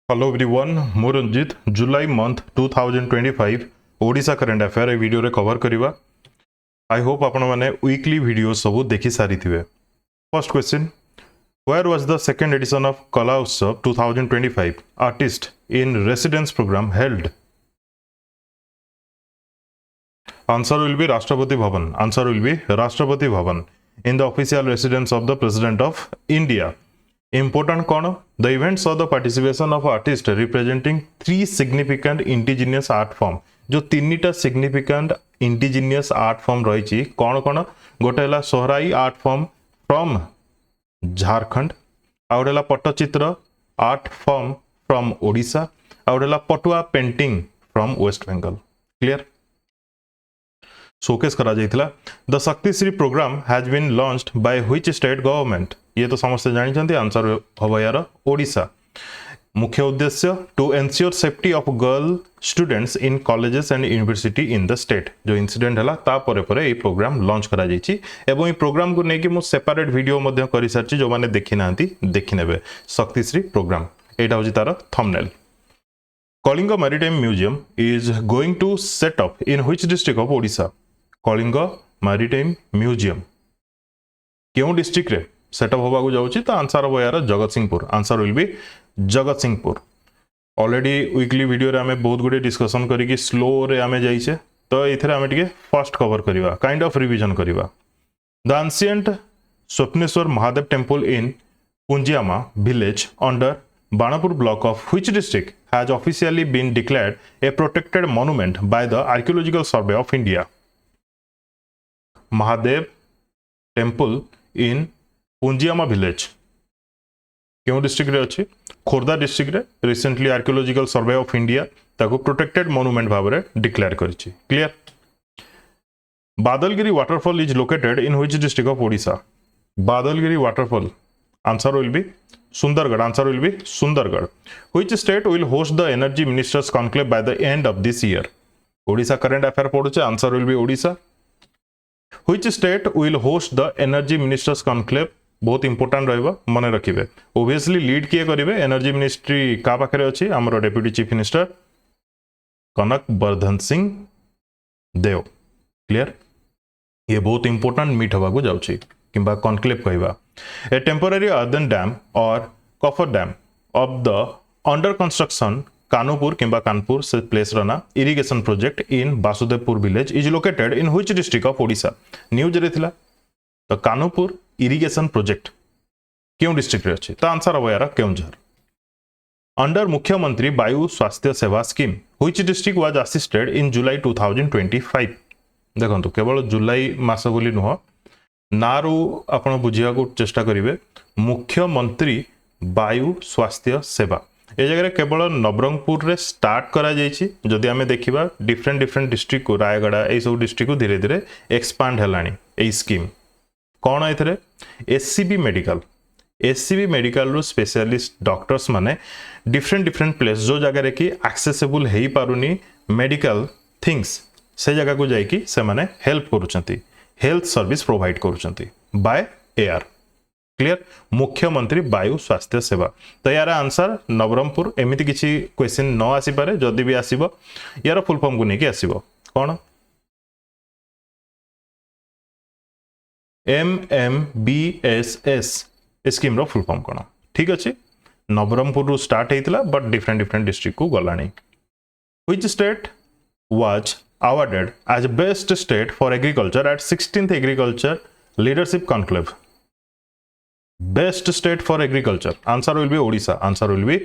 Hello everyone मु Ranjit July month 2025 Odisha current affair ए video रे कवर करिवा। आई होप आपण माने वीकली वीडियो सब देखि सारी थिबे। First question, where was the second edition of Kala Utsav 2025 artist in residence program held? Answer will be Rashtrapati Bhavan. Answer will be Rashtrapati Bhavan in the official residence of the president of India. Important कौन? The events saw the participation of artists representing three significant indigenous art form। जो तीनटा significant indigenous art form रही कौन कौन? गोटे है Sohrai art form from Jharkhand, आउ गोटे Pattachitra art form from Odisha, आउ गोटे Patua painting from West Bengal. Clear? Showcase करा जाइथिला। The Shaktishree program has been launched by which state government? ये तो समस्त जानते। आंसर हम यार ओडिशा। मुख्य उद्देश्य to ensure safety of girl students in colleges and university in the state. जो इंसिडेंट है तापर ये प्रोग्राम लॉन्च करा जाइछि एवं ये प्रोग्राम को लेकिन मु सेपरेट वीडियो मध्य कर सारी जो मैंने देखी ना देखने शक्तिश्री प्रोग्राम। यहाँ हूँ तार thumbnail. Kalinga maritime museum is going to set up in which district of Odisha? Kalinga maritime museum क्यों डिस्ट्रिक्ट रे सेटअप होगा जाऊँगी? तो आंसर हम यार Jagatsinghpur. Answer will be Jagatsinghpur. Already weekly video रे हमें बहुत गुड़े डिस्कसन करिकी स्लो रे आमे जाइछे, तो एथरे हमें टिके फर्स्ट कवर करिवा, काइंड ऑफ रिवीजन करिवा। The ancient Swapneshwar Mahadev temple in Punjiama village under Banapur block of which district has officially been declared a protected monument by the archaeological survey of India? Mahadev temple in Punjiama village क्यों district रे अछि? Khordha district रे recently archaeological survey of India ताको protected monument भाव में declare करिछि। Clear? Badalgiri waterfall is located in which district of Odisha? Badalgiri waterfall answer will be Sundargarh. Answer will be Sundargarh. Which state will host the energy ministers conclave by the end of this year? Odisha current affair पढुचे। Answer will be Odisha. Which state will host the energy ministers conclave? बहुत important रहिबा, मन रखिबे। Obviously lead किए करिवे? Energy ministry का पाखरे अछि? हमर डेप्यूटी चीफ मिनिस्टर कनक वर्धन सिंह देव। क्लियर? ये बहुत इंपोर्टेंट मीट हवा को जाउछि किंबा कॉन्क्लेव कहबा। ए टेम्पररी अर्दन डैम और coffer dam of the under construction Kanupur किंबा कानपुर से प्लेस रना irrigation project in Basudevpur village is located in which district of Odisha? News रे थिला तो कानूपुर इरिगेशन प्रोजेक्ट क्यों डिस्ट्रिक्ट रे अछि? तो आंसर हम यार केउंझर। अंडर मुख्यमंत्री Vayu Swasthya Seva scheme which district was assisted in July 2025? देखंतु केवल जुलाई मास बोली नुह नारू आपण बुझिया को चेष्टा करिवे। मुख्यमंत्री वायु स्वास्थ्य सेवा ए जगह केवल नवरंगपुर रे स्टार्ट करा जाइछि। जदि आमे देखिबा डिफरेंट डिफरेंट डिस्ट्रिक्ट को रायगड़ा ए सब डिस्ट्रिक्ट को धीरे धीरे एक्सपांड हलानी ए स्कीम। कौन एथरे? SCB medical. एससीबी मेडिकल रो स्पेशलिस्ट डॉक्टर्स माने डिफरेंट डिफरेंट प्लेस जो जगह रे कि एक्सेसिबल हेई पारुनी मेडिकल थिंग्स से जगह को जाई कि से माने हेल्प करूचंती, हेल्थ सर्विस प्रोवाइड करूचंती by air. Clear? Mukhyamantri Vayu Swasthya सेवा। तो यार आंसर नवरंगपुर। एमिति किछि क्वेश्चन न आसी पारे, जदि भी आसीबो यार फुल फॉर्म को नेकी आसीबो कोन? MMBSS स्कीम रो फुल फॉर्म कोन? ठीक अछि। नवरंगपुर रो स्टार्ट हेतिला बट डिफरेंट डिफरेंट डिस्ट्रिक्ट को गलानी। Which state was awarded as best state for agriculture at 16th agriculture leadership conclave? Best state for agriculture answer will be Odisha. Answer will be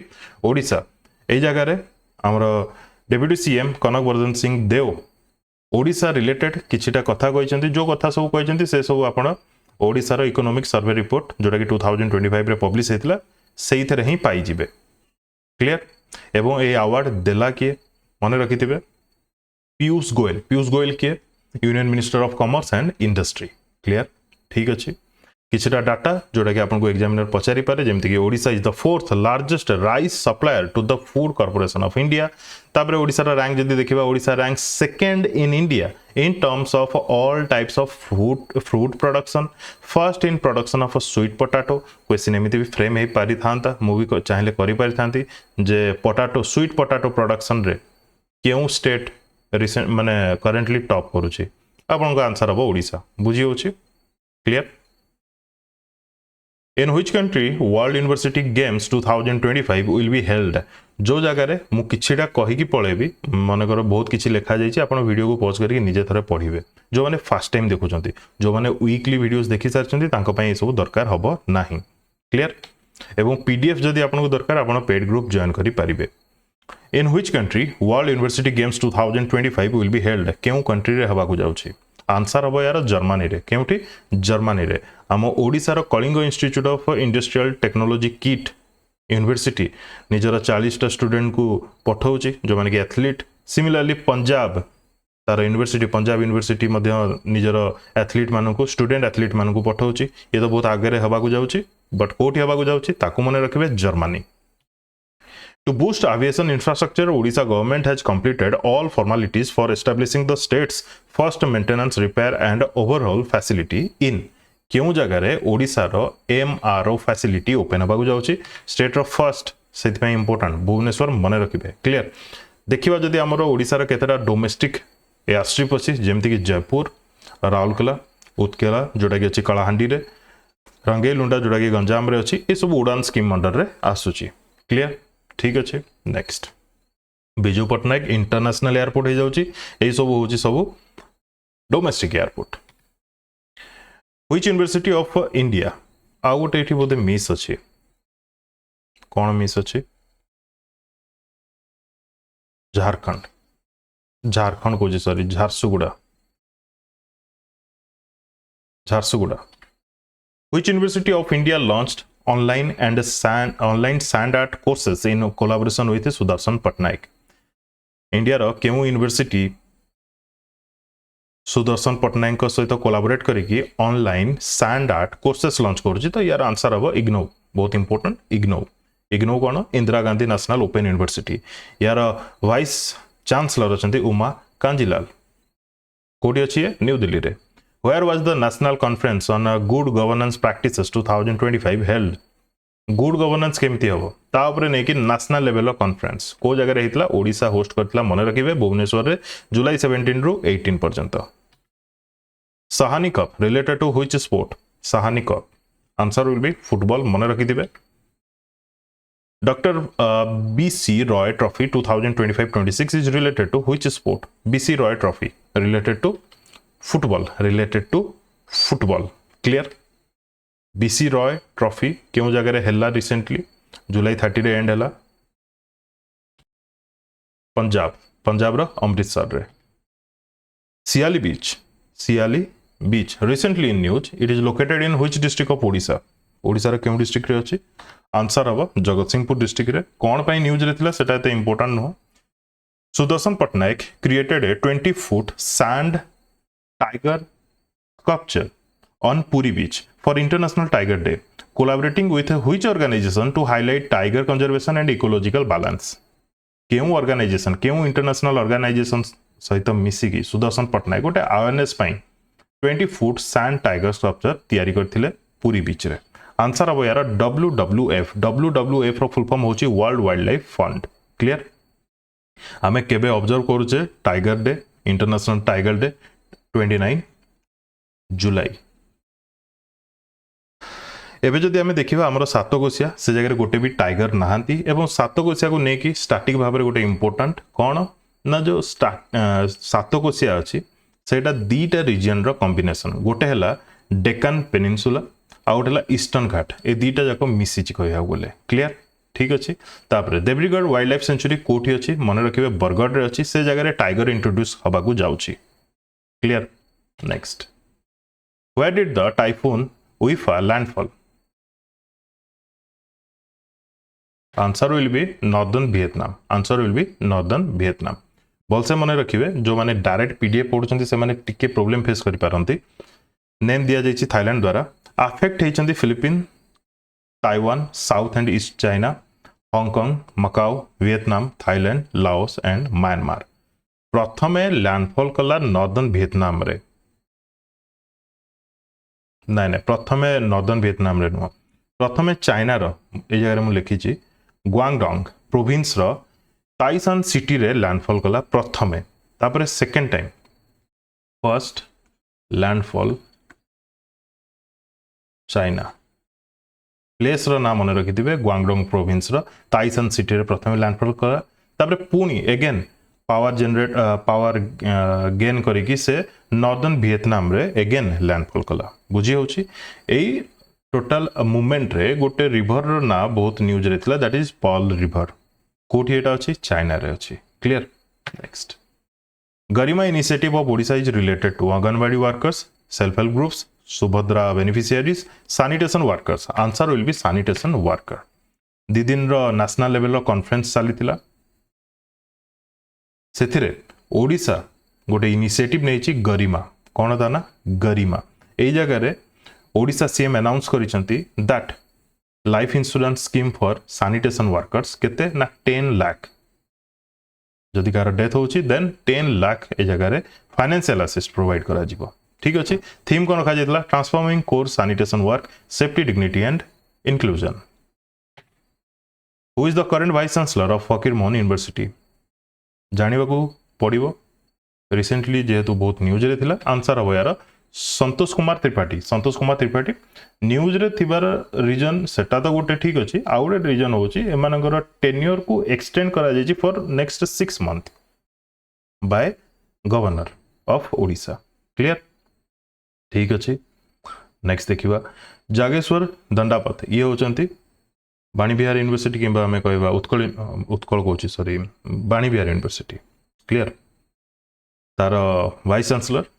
Odisha. ए जगह रे हमर deputy CM Kanak Vardhan Singh Deo Odisha related किछिटा कथा कहिसेंती। जो कथा सब कहिसेंती से सब आपण ओडिसा रो इकोनॉमिक सर्वे रिपोर्ट जोटा कि 2025 रे पब्लिश हेतिला सेइथरे ही पाई जिवे। क्लियर? एवं ए अवार्ड देला किए मन रखिथिबे? पीयूष गोयल। पीयूष गोयल किए? Union minister of commerce and industry. Clear? ठीक अछि। किछटा डाटा जोटा कि आपको एग्जामिनर पचारि पारे, जेमति कि Odisha is the 4th largest rice supplier to the food corporation of India. तापर ओडिसा रा रैंक जदि देखिबा, Odisha rank 2nd in India in terms of all types of fruit production, first in production of a sweet potato. Question एमती भी frame हो पारि था, मु भी चाहे करि पारि थांती जे पोटाटो स्वीट पोटाटो प्रोडक्शन रे केउ स्टेट रिसेंट माने करेंटली टॉप करूची आपन को आंसर हबो ओडिसा बुझी होची clear in which country world university games 2025 will be held जो जगह रे मु किछिटा कहि की पळेबी मन कर बहुत किछि लिखा जाइछि आपण वीडियो को पॉज करके निजे थरे पढिबे जो माने फर्स्ट टाइम देखुचंती जो माने वीकली वीडियोस देखि सारचंती तांको पई ए सब दरकार हबो नाही क्लियर एवं पीडीएफ जदि आपण को दरकार आपण पेड ग्रुप जॉइन करि परिबे in which country world university games 2025 will be held केउ कंट्री रे हबा को जाउछि आंसर हबो यार जर्मनी रे केउठी जर्मनी रे आम ओडिसा रो Kalinga institute of industrial technology KIIT university निजर 40टा स्टूडेंट को पठाउछि जो माने कि एथलीट सिमिलरली पंजाब तार यूनिवर्सिटी पंजाब यूनिवर्सिटी मध्य निजर एथलीट मानकु स्टूडेंट एथलीट मानकु पठाउछि ये तो बहुत आगे रे हबा को जाउछि बट कोठी हबा को जाउछि ताकु मने रखिबे Germany To boost aviation infrastructure, Odisha government has completed all formalities for establishing the state's first maintenance, repair and overhaul facility in केउ जगह रे ओडिसा रो MRO facility ओपन हबा को जाउची स्टेट रो फर्स्ट सेति पय इंपोर्टेंट भुवनेश्वर मने रखिबे क्लियर देखिबा जदी हमर ओडिसा रो केतेटा डोमेस्टिक एयर स्ट्रिप अछि जेमति कि जयपुर राउरकेला उत्केला जोटा कि अछि कलाहांडी रे रंगेलुंडा जोटा कि गंजाम रे अछि ए सब उड़ान स्कीम अंडर रे आसुची क्लियर ठीक अच्छे next Biju Patnaik international airport हो जाउची ए सब होची सब domestic airport which university of India आ गोटे एठी बोधे मिस अछि कोन मिस अछि झारखंड झारखंड को sorry Jharsuguda which university of India launched online sand art courses in collaboration with Sudarshan Patnaik India रो केउ यूनिवर्सिटी सुदर्शन पटनायक को सहित कोलाबोरेट करिकी online sand art courses launch करूची तो यार आंसर हबो इग्नो बहुत इंपोर्टेंट इग्नो कोन Indira Gandhi national open university यार वाइस चांसलर अछंती उमा कांजीलाल कोडी अछि न्यू दिल्ली रे Where was the national conference on good governance practices 2025 held? Good governance केमती हबो ता ऊपर नै कि नेशनल लेवल कॉन्फ्रेंस को जगह रहितला ओडिसा होस्ट करतला मने रखिबे भुवनेश्वर रे जुलाई 17 रु 18 पर्यंत Sahani cup related to which sport Sahani cup answer will be football मने रखि दिबे doctor B C Roy trophy 2025-26 is related to which sport B C Roy trophy related to football clear B C Roy trophy क्यों जगह रे हेला रिसेंटली जुलाई 30 रे एंड हेला पंजाब रो अमृतसर रे Siali beach recently in news it is located in which district of Odisha रे क्यों डिस्ट्रिक्ट रे अछि आंसर हबो जगतसिंहपुर डिस्ट्रिक्ट रे कोन पई न्यूज रे थिला सेटा ते इंपोर्टेंट नो Sudarshan Patnaik created a 20 foot sand tiger sculpture on Puri Beach for International Tiger Day, collaborating with which organization to highlight tiger conservation and ecological balance? केउ ऑर्गेनाइजेशन केउ इंटरनेशनल ऑर्गेनाइजेशन सहित मिसिकी सुदर्शन पटनायक गोटे अवेयरनेस पाई 20 फुट सैंड टाइगर स्कल्पचर तयारी करथिले पुरी बीच रे answer हबो यार WWF रो full form होची world wild life fund clear हमें केबे ऑब्जर्व करूचे tiger day international tiger day 29 जुलाई एबे जदि हमें देखिबा हमर सातकोशिया से जगह गोटे भी टाइगर नहांती एवं सातकोशिया को नेकी स्टैटिक भाव में गोटे इंपोर्टेंट कौन ना जो सातकोशिया अच्छी सेटा दीटा रीजन रो कॉम्बिनेशन गोटे हला डेक्कन पेनिनसुला आ गोटे हला ईस्टर्न घाट ए दीटा जाको मिसिची कहया बोले क्लियर ठीक अच्छे तापर देवरीगढ़ वाइल्ड लाइफ सेंचुरी कोठी अच्छी मन रखिबे बरगढ़ रे अच्छी से जगह टाइगर इंट्रोड्यूस हबा को जाउची Clear. Next. Where did the typhoon Uifa landfall? Answer will be northern Vietnam. Answer will be northern Vietnam. भलसे मने रखिबे जो माने डायरेक्ट पीडीएफ पढुचंती से माने टिके प्रॉब्लम फेस करि पारंती नेम दिया जायछि थाईलैंड द्वारा अफेक्ट हेचंती Philippine Taiwan south and east China Hong Kong Macau Vietnam Thailand Laos and Myanmar प्रथमे लैंडफॉल कला नॉर्दर्न वियतनाम रे नाइ नाइ प्रथमे नॉर्दर्न वियतनाम रे नुह प्रथमे चाइना रो ए जगह मु लिखी ग्वांगडोंग प्रोविंस रो ताइसान सिटी रे लैंडफॉल कला प्रथमे तापरे second time first landfall China place रो नाम मन रखिथिबे ग्वांगडोंग प्रोविंस रो ताइसान सिटी रे प्रथमे लैंडफॉल कला तापरे पुनी अगेन पावर गेन करिकी से नॉर्दर्न वियतनाम रे अगेन लैंडफॉल कला बुझी होची एई टोटल मूवमेंट रे गोटे रिवर रो ना बहुत न्यूज रे थिला दैट इज पर्ल रिवर कोठी एटा अछि चाइना रे अछि clear next Garima initiative of Odisha is related to anganwadi workers self help groups Subhadra beneficiaries sanitation workers answer will be sanitation worker दि दिन रो नेशनल लेवल रो कॉन्फ्रेंस चलीतिला सेथिरे ओडिशा गोटे इनिशिएटिव नेछि गरिमा कोन दा ना गरिमा एई जगह रे ओडिशा सीएम अनाउंस करिसंती that life insurance scheme for sanitation workers केते ना 10 लाख जदि कार डेथ होची देन 10 लाख ए जगह रे फाइनेंशियल असिस्ट प्रोवाइड करा जिवो ठीक अछि थीम कोन रखा जेतला transforming core sanitation work safety dignity and inclusion who is the current vice chancellor of Fakir Mohan university जानिबा को पड़िबो रिसेंटली जेहेतु बहुत न्यूज रे थिला आंसर हो यार संतोष कुमार त्रिपाठी न्यूज रे थिबार रीजन सेटा तो गोटे ठीक अछि आउटे रीजन होची एमानकर टेन्योर को एक्सटेंड करा जायछि for next 6 month by governor of Odisha clear ठीक अछि नेक्स्ट देखिबा जागेश्वर दंडापत ये होचंती बाणी बिहार यूनिवर्सिटी किंबा हमें कहबा उत्कल कोची सॉरी बाणी बिहार यूनिवर्सिटी क्लियर तार vice chancellor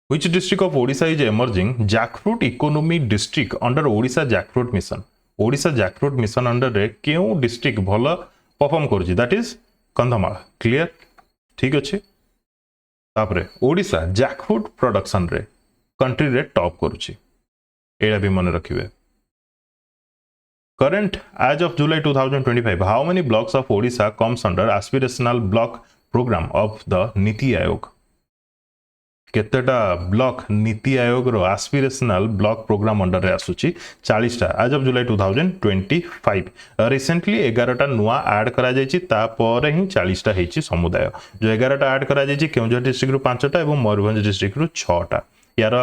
Which district of Odisha is emerging jackfruit economic district under Odisha jackfruit mission? Odisha jackfruit mission under रे क्यों district भला परफॉर्म करूची that is कंधमाल clear ठीक अछि तापरे ओडिशा जैकफ्रूट प्रोडक्शन रे कंट्री रे टॉप करूची एडा भी मन रखिबे current as of July 2025 how many blocks of Odisha comes under aspirational block program of the Niti Aayog केतेटा ब्लॉक नीति आयोग रो एस्पिरेशनल ब्लॉक प्रोग्राम अंडर रे आसुची 40 टा आज ऑफ जुलाई 2025 रिसेंटली 11 टा नुआ ऐड करा जायछि ता पर ही 40 टा हेछि समुदाय जो 11 टा ऐड करा जायछि केउझर डिस्ट्रिक्ट रो 5 टा एवं मयूरभंज डिस्ट्रिक्ट रो 6 टा यार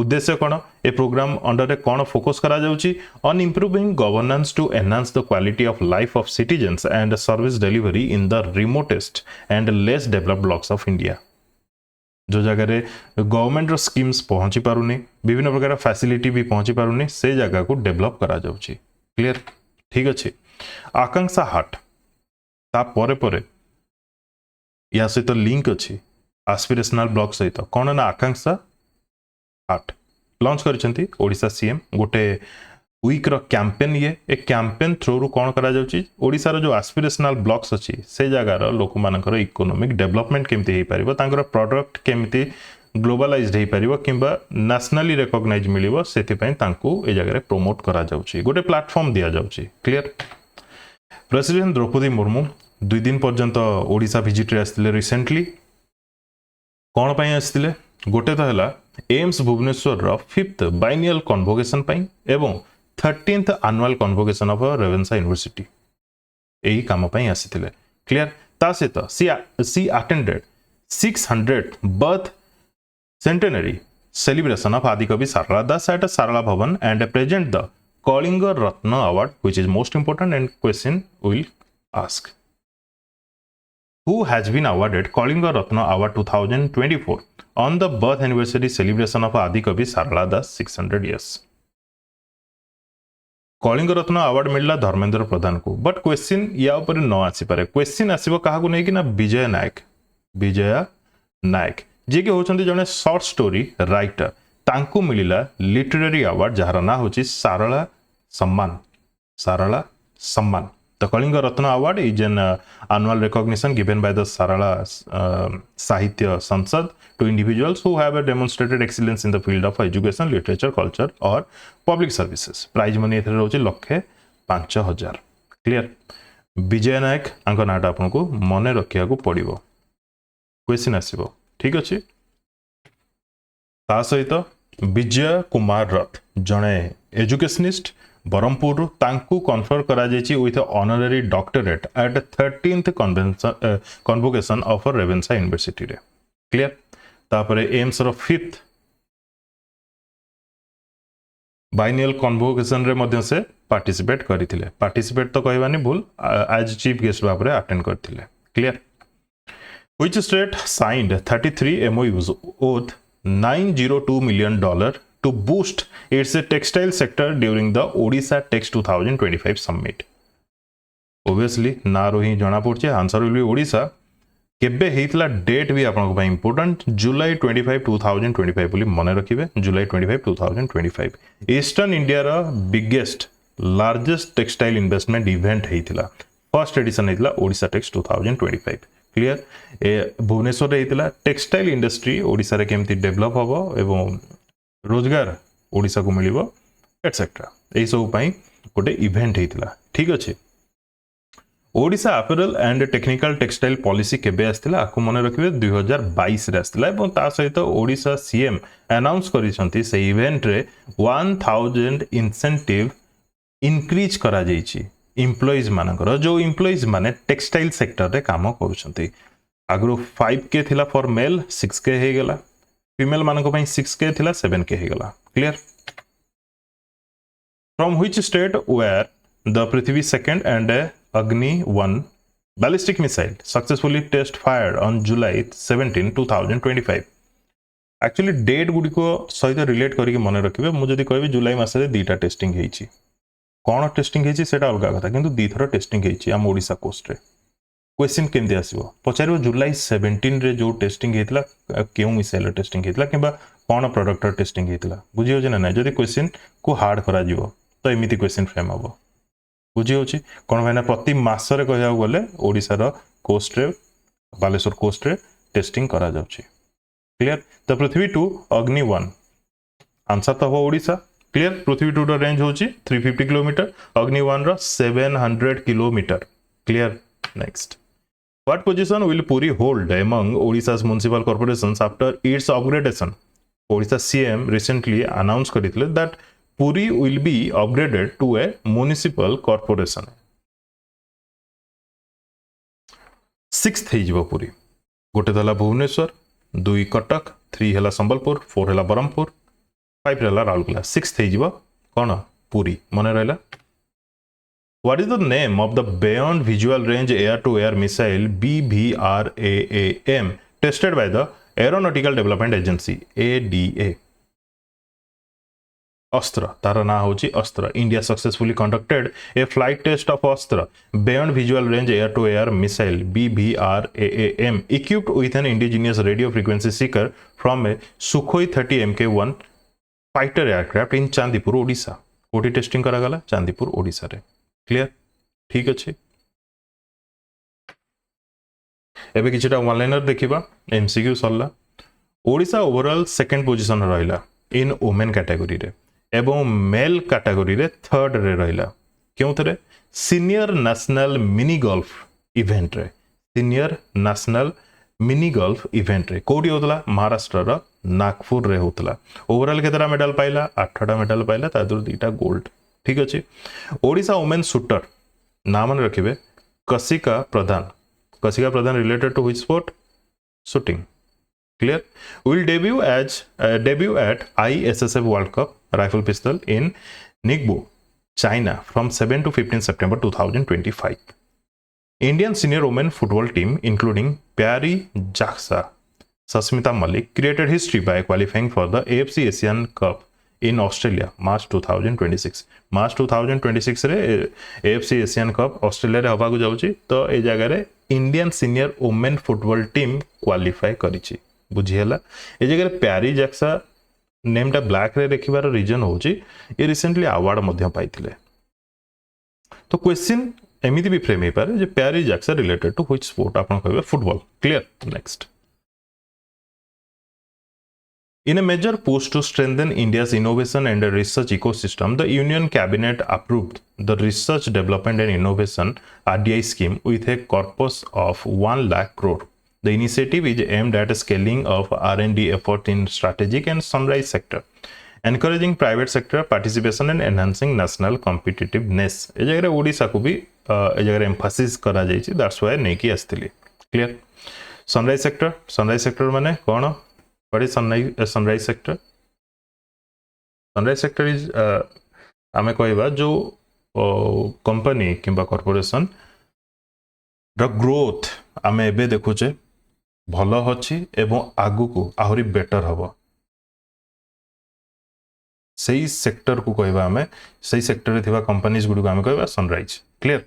उद्देश्य कोन ए प्रोग्राम अंडर रे कोन फोकस करा जाउची on improving governance to enhance the quality of life of citizens and service delivery in the remotest and less developed blocks of India जो जगह रे गवर्नमेंट रो स्कीम्स पहुंची पारुनी विभिन्न प्रकार फैसिलिटी भी पहुंची पारुनी से जगह को डेवलप करा जाउची क्लियर ठीक अछि आकांक्षा हाट ता परे परे या सहित लिंक अछि एस्पिरेशनल ब्लॉक सहित कोन ना आकांक्षा हाट लॉन्च करिसंती ओडिशा सीएम गोटे वीक रो कैंपेन ये ए कैंपेन थ्रू रु कोन करा जाउची ओडिसा रो जो एस्पिरेशनल ब्लॉक्स अछि से जगह रो लोक मानकर इकोनॉमिक डेवलपमेंट केमती हे परिबो तांकर प्रोडक्ट केमती ग्लोबलाइज्ड हे परिबो किंबा नेशनली रिकॉग्नाइज मिलिबो सेति पय तांकू ए जगह रे प्रमोट करा जाउची गोटे प्लेटफॉर्म दिया जाउची क्लियर प्रेसिडेंट द्रौपदी मुर्मू 2 दिन पर्यंत ओडिशा विजिट रे आस्तिले रिसेंटली कोन पय आस्तिले गोटे तो हला एम्स भुवनेश्वर रो 5th बाइनियल कन्वोकेशन पय एवं 13th annual convocation of Ravenshaw university एही काम पय आसीथिले क्लियर ता सहित she attended 600th birth centenary celebration of Adikavi Sarala Das at Sarala Bhavan and present the Kalinga Ratna Award, which is most important and question will ask. Who has been awarded Kalinga Ratna Award 2024 on the birth anniversary celebration of Adikavi Sarala Das 600 years? Kalinga Ratna award मिलला धर्मेंद्र प्रधान को but question या ऊपर न आसी पारे question आसीबो काहा को नै कि ना विजय नायक जे के होचंती जने शॉर्ट स्टोरी राइटर तांको मिलिला लिटरेरी अवार्ड जहार ना होची Sarala Samman the Kalinga Ratna award is an annual recognition given by the Sarala Sahitya Sansad to individuals who have demonstrated excellence in the field of education, literature, culture or public services. Prize money एथरे रोचे लक्षे 5000. Clear? विजय नायक आंको नाटा आपनको मने रखिया को पड़िबो. Question आसीबो ठीक अछि ता सहित विजय कुमार रथ जणे educationist Barampur तांकू कन्फर करा जायछि with honorary doctorate at 13th convocation of Ravenshaw university रे क्लियर तापरे एम्स रो 5th बाइनियल कन्वोकेशन रे मध्य से पार्टिसिपेट करथिले पार्टिसिपेट तो कहबानी भूल एज चीफ गेस्ट भाबरे अटेंड करथिले clear Which state signed 33 MOUs worth $902 million to boost its textile sector during the Odisha Tex 2025 summit? Obviously, ना रोही जना पड़छे आंसर विल बी ओडिशा केबे हेतला डेट भी आपन को इंपोर्टेंट जुलाई 25 2025 बोली मने रखिबे जुलाई 25 2025 ईस्टर्न इंडिया रा biggest largest textile investment event हेतला फर्स्ट एडिशन हेतला ओडिशा टेक्स 2025 क्लियर ए भुवनेश्वर रे हेतला टेक्सटाइल इंडस्ट्री ओडिशा रे केमती डेवलप हबो एवं रोजगार ओडिशा को मिलिबो एटसेट्रा एई सब पई गोटे इवेंट हेतला ठीक अछि Odisha apparel and technical textile policy केबे आस्तिला आकु मने रखिबे 2022 रे आस्तिला एवं ता सहित ओडिशा सीएम अनाउंस करिसंती से इवेंट रे 1000 इंसेंटिव इंक्रीज करा जाईची एम्प्लॉइज मानकर जो एम्प्लॉइज माने टेक्सटाइल सेक्टर रे काम करूछंती आगरो 5k थिला फॉर मेल 6k हे गेला फीमेल मानको पई 6k थिला 7k हे गेला clear from which state where the Prithvi second and Agni 1 ballistic missile successfully test fired on July 17 2025 actually date गुडी को सहित रिलेट करिके मने रखिबे मु जदी कहबी जुलाई मास रे दीटा टेस्टिंग हेची कोन टेस्टिंग हेची सेटा अलगा कथा किंतु दी थरो टेस्टिंग हेची हम ओडिसा कोस्ट रे क्वेश्चन केमते आसीबो पचारिबो जुलाई 17 रे जो टेस्टिंग हेतला केउ मिसाइल टेस्टिंग हेतला किबा कोन प्रोडक्ट टेस्टिंग हेतला बुझियो जे ना जदी क्वेश्चन को हार्ड करा जिवो तो एमिति क्वेश्चन फ्रेम हबो बुझी होची कोन भाइना प्रति मास रे कहया गले ओडिसा रो कोस्ट रे बालेश्वर कोस्ट रे टेस्टिंग करा जाउची क्लियर द पृथ्वी 2 अग्नि 1 आंसर तो हो ओडिसा क्लियर पृथ्वी 2 रो रेंज होची 350 किलोमीटर अग्नि 1 रो 700 kilometre clear next what position will Puri hold among Odisha's municipal corporations after its upgradation Odisha CM recently announce करितले that Puri will be upgraded to a municipal corporation. 6th हेजिबो पुरी गोटे दला भुवनेश्वर 2 कटक 3 हला संबलपुर 4 हला बरमपुर 5 हला राउरकेला 6th हेजिबो कोन पुरी मने रहला What is the name of the Beyond Visual Range Air to Air Missile BVRAAM tested by the Aeronautical Development Agency ADA अस्त्र तार ना होची Astra India successfully conducted a flight test of Astra beyond visual range air to air missile BVRAAM equipped with an indigenous radio frequency seeker from a Sukhoi 30 Mk1 fighter aircraft in Chandipur Odisha कोठी testing करा गला चांदीपुर ओडिशा रे clear ठीक अछि एबे किछटा one liner देखिबा MCQ सरला Odisha overall second position रहला इन women category रे एवं मेल कैटेगरी रे थर्ड रे रहला क्यों थरे senior national mini golf event रे senior national mini golf event रे कोडी होतला महाराष्ट्र रा नागपुर रे होतला ओवरऑल केतरा मेडल पाइला 8टा मेडल पाइला तादुर 2टा गोल्ड ठीक अछि ओडिसा वुमेन शूटर नाम मन रखिबे Kasika Pradhan related to which sport shooting clear will debut at ISSF World Cup rifle pistol in Ningbo China from 7 to 15 September 2025 Indian senior women football team including Pyari Jaksa Sasmita Malik created history by qualifying for the AFC Asian Cup in Australia March 2026 रे AFC Asian Cup Australia रे हवा को जाउची तो ए जगह रे Indian senior women football team qualify करिची बुझियला ए जगह प्यारी जैक्सा नेमटा ब्लैक रे देखिबार रीजन होची ए रिसेंटली अवार्ड मध्य पाइथिले तो क्वेश्चन एमिति भी फ्रेम हे पारे जे प्यारी जैक्सा रिलेटेड टू व्हिच स्पोर्ट आपन कहबे football clear next In a major push to strengthen India's innovation and research ecosystem, the Union Cabinet approved the Research Development and Innovation RDI scheme with a corpus of 1 lakh crore. The initiative is aimed at scaling of R&D effort in strategic and sunrise sector, encouraging private sector participation and enhancing national competitiveness. ए जगह ओडिशा को भी ए जगह एम्फासिस करा जायछि, that's why नै कि आस्थिली. Clear. Sunrise sector माने कोन? What is sunrise sector? Sunrise sector is आमे कहबा जो कंपनी किंबा कॉर्पोरेशन द ग्रोथ आमे एबे देखुचे भल अछि एवं आगु को आहुरी बेटर हबो, सही सेक्टर को कहबा आमे, सही सेक्टर रे थिबा कंपनीज गुडी को आमे कहबा sunrise. Clear.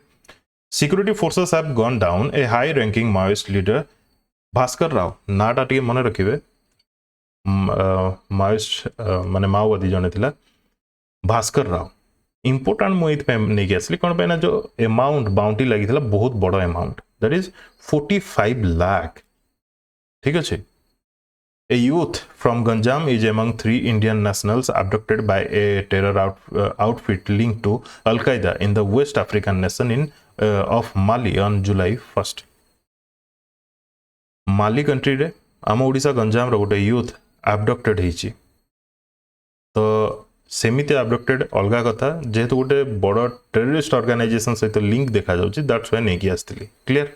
Security forces have gone down a high ranking Maoist leader Bhaskar Rao. नाटा टिके मने रखिबे, माओइस्ट माने माओवादी जने थिला भास्कर राव. इंपोर्टेंट मुइत पे नै गेसली कोन पे ना जो अमाउंट बाउंटी लागि थिला बहुत बडो अमाउंट, दैट इज 45 लाख. ठीक अछि. A youth from Ganjam is among 3 Indian nationals abducted by a terror outfit linked to Al-Qaeda in the West African nation of Mali on July 1st. Mali country रे आम ओडिशा गंजाम रो गोटे youth abducted ହେଇଛି. तो सेमिति abducted अलगा कथा, जेहेतु गोटे बड़ टेररिस्ट ऑर्गेनाइजेशन सहित लिंक देखा जाउची, दैट्स व्हाई नै कि आस्थिली. Clear.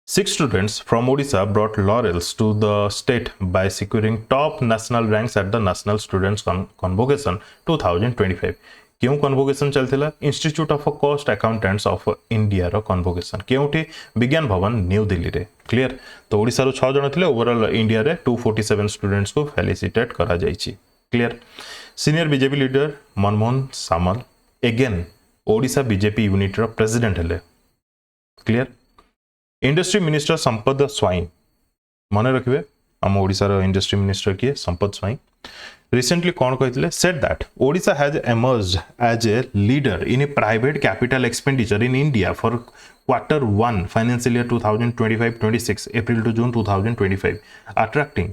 6 students from Odisha brought laurels to the state by securing top national ranks at the National Students Convocation 2025. क्यों कन्वोकेशन चलथिला? Institute of cost accountants of India रो convocation केउठी? Vigyan Bhavan new Delhi रे. Clear. तो ओडिसा रो 6 जण थिले, ओवरऑल इंडिया रे 247 students को फेलिसिटेट करा जायछि. Clear. Senior BJP leader Manmohan Samal again Odisha BJP unit रो प्रेसिडेंट हेले. Clear. Industry minister Sampad Swain मन रखिए, आम ओडिशा रो इंडस्ट्री मिनिस्टर किए? संपद स्वाई. रिसेंटली कौन कहते? Said that Odisha has emerged as a leader in a private capital expenditure in India for Q1 financial year 2025-26 April to June 2025, attracting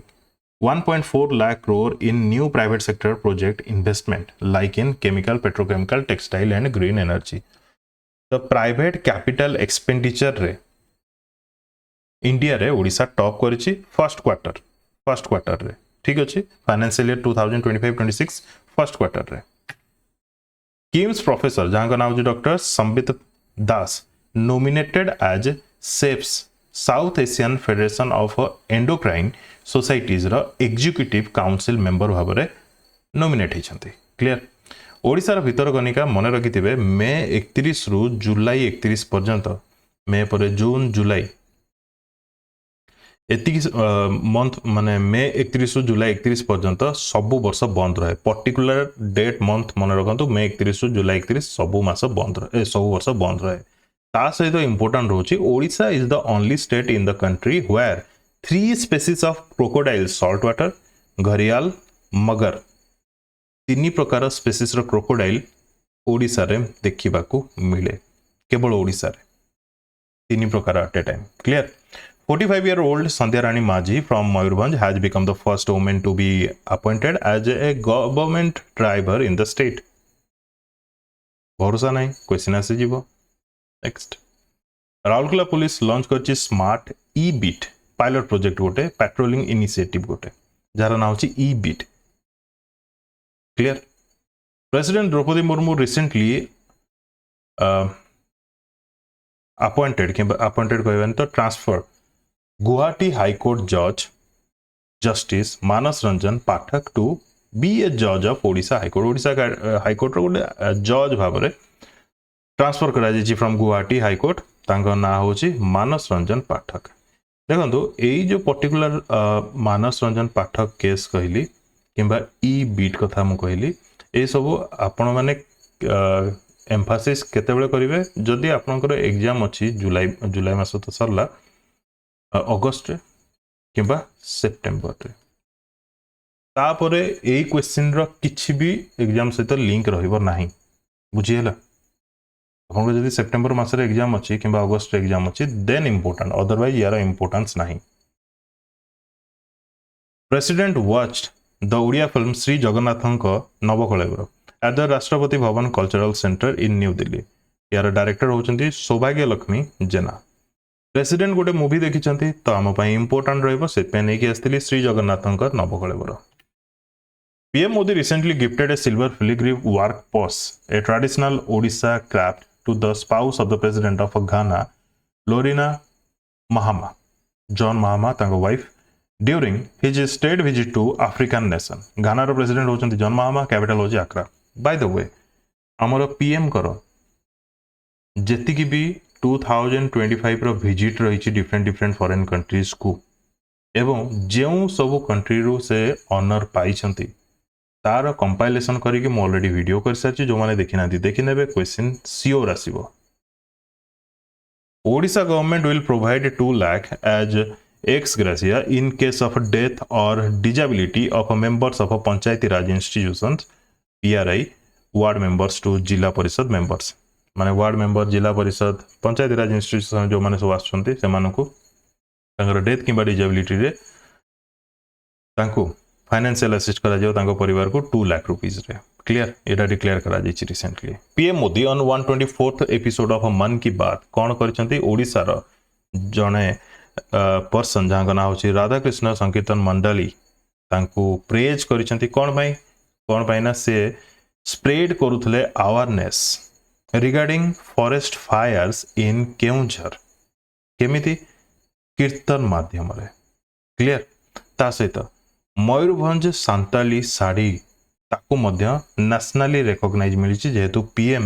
1.4 lakh crore in new private sector project investment like in chemical, petrochemical, textile and green energy. The private capital expenditure रे India रे Odisha top करिछि first quarter रे. ठीक अछि. Financial year 2025-26 first quarter रे. KIMS professor जहां का नाम जे doctor Sambit Das nominated as SAFES south Asian federation of endocrine societies रो एग्जीक्यूटिव काउंसिल मेंबर भाबरे नॉमिनेट हिचंती. क्लियर. ओडिशा रो भीतर कनिका मने रखिथिबे मे 31 रु जुलाई 31 पर्यंत, मे परे जून जुलाई एतिक मंथ माने मे 31 रु जुलाई 31 पर्यंत सब वर्ष बंद रहे. पर्टिकुलर डेट मंथ मन रखंतु मे 31 रु जुलाई 31 सब मास बंद रहे, सब वर्ष बंद रहे. ता सहित इंपोर्टेंट रोची Odisha is the only state in the country where 3 species of crocodile salt water gharial mugger 3 प्रकार स्पीसीज रो क्रोकोडाइल ओडिशा रे देखिबा को मिले. केवल ओडिशा रे 3 प्रकार at a time. Clear. 45-year-old Sandhya Rani Majhi from Mayurbhanj has become the first woman to be appointed as a government driver in the state. भरोसा नहीं, क्वेश्चन आसी जीवो. नेक्स्ट. राउरकेला पुलिस लॉन्च करछि स्मार्ट ई बीट पायलट प्रोजेक्ट गोटे, patrolling initiative गोटे, jar नाम अछि ई beat. Clear. President Draupadi Murmu recently appointed कहबन तो ट्रांसफर गुवाहाटी हाईकोर्ट जज justice Manas Ranjan Pathak to be ए जज of Odisha high court. Odisha high court रो गोटे जज भाव में ट्रांसफर करा जायछि फ्रॉम गुवाहाटी हाईकोर्ट. तांको ना होछि मानस रंजन पाठक. देखंतु एई जो पर्टिकुलर मानस रंजन पाठक केस कहली किंबा ई बीट कथा मु कहली, ए सब आपण माने एम्फासिस केतेबेले करिवे जदि आपनकर एग्जाम अछि जुलाई मास तो सरला अगस्त किंबा सेप्टेम्बर रे. तापरे एई क्वेश्चन रो किछि भी एग्जाम सहित लिंक रहिबो नाही. बुझियला. आपनको जदि सेप्टेम्बर मास रे एग्जाम अछि किंबा अगस्त रे एग्जाम अछि देन इंपोर्टेंट, अदरवाइज यार इंपोर्टेंस नाही. President watched the Odia film Shri जगन्नाथंक Nabakalebara at the Rashtrapati Bhavan cultural centre in new Delhi. यार डायरेक्टर होचंती सौभाग्य लक्ष्मी जेना. प्रेसिडेंट गोटे मूवी देखी तो आम इंपोर्टाट रही श्री जगन्नाथ नवकलेवर PM Modi recently gifted a silver filigree work purse, a traditional Odisha craft, to the spouse of the president of Ghana, Lorina Mahama, John Mahama, thank wife, during his state visit to African nation. Ghana ro president होचंती John Mahama, capital होची Accra. By the way, हमरो PM करो जेतिकी भी 2025 रो visit रही different foreign countries को एवं जेउ सब country रो से honour पाइछंती तार कंपाइलेशन करके मु ऑलरेडी वीडियो कर सारी जो मैंने देखी ना देखी ने क्वेश्चन सियोर आसीबो Odisha government will provide 2 lakh as ex gratia in case of death or disability of members of panchayati raj institutions PRI ward members to zilla parishad members माने वार्ड मेंबर जिला परिषद पंचायती राज इंस्टीट्यूशन जो माने सब आछंती से मानको तांकर डेथ किबा डिजेबिलिटी रे तांको फाइनेंशियल असिस्ट करा जाओ तांको परिवार को 2 लाख रुपीस रे क्लियर एटा डिक्लेयर करा जाई recently PM Modi on 124th episode of मन की बात कोन करछंती ओडिसा रो जने पर्सन जहां ना होची राधा कृष्ण संकीर्तन मंडली तांको प्रेज करछंती कोन भाई ना से स्प्रेड करूथले awareness regarding forest fires in Keonjhar केमिति कीर्तन माध्यम रे क्लियर ता सहित मयूरभंज सांताली साड़ी ताकू मध्य नेशनली रिकॉग्नाइज मिली जेहेतु PM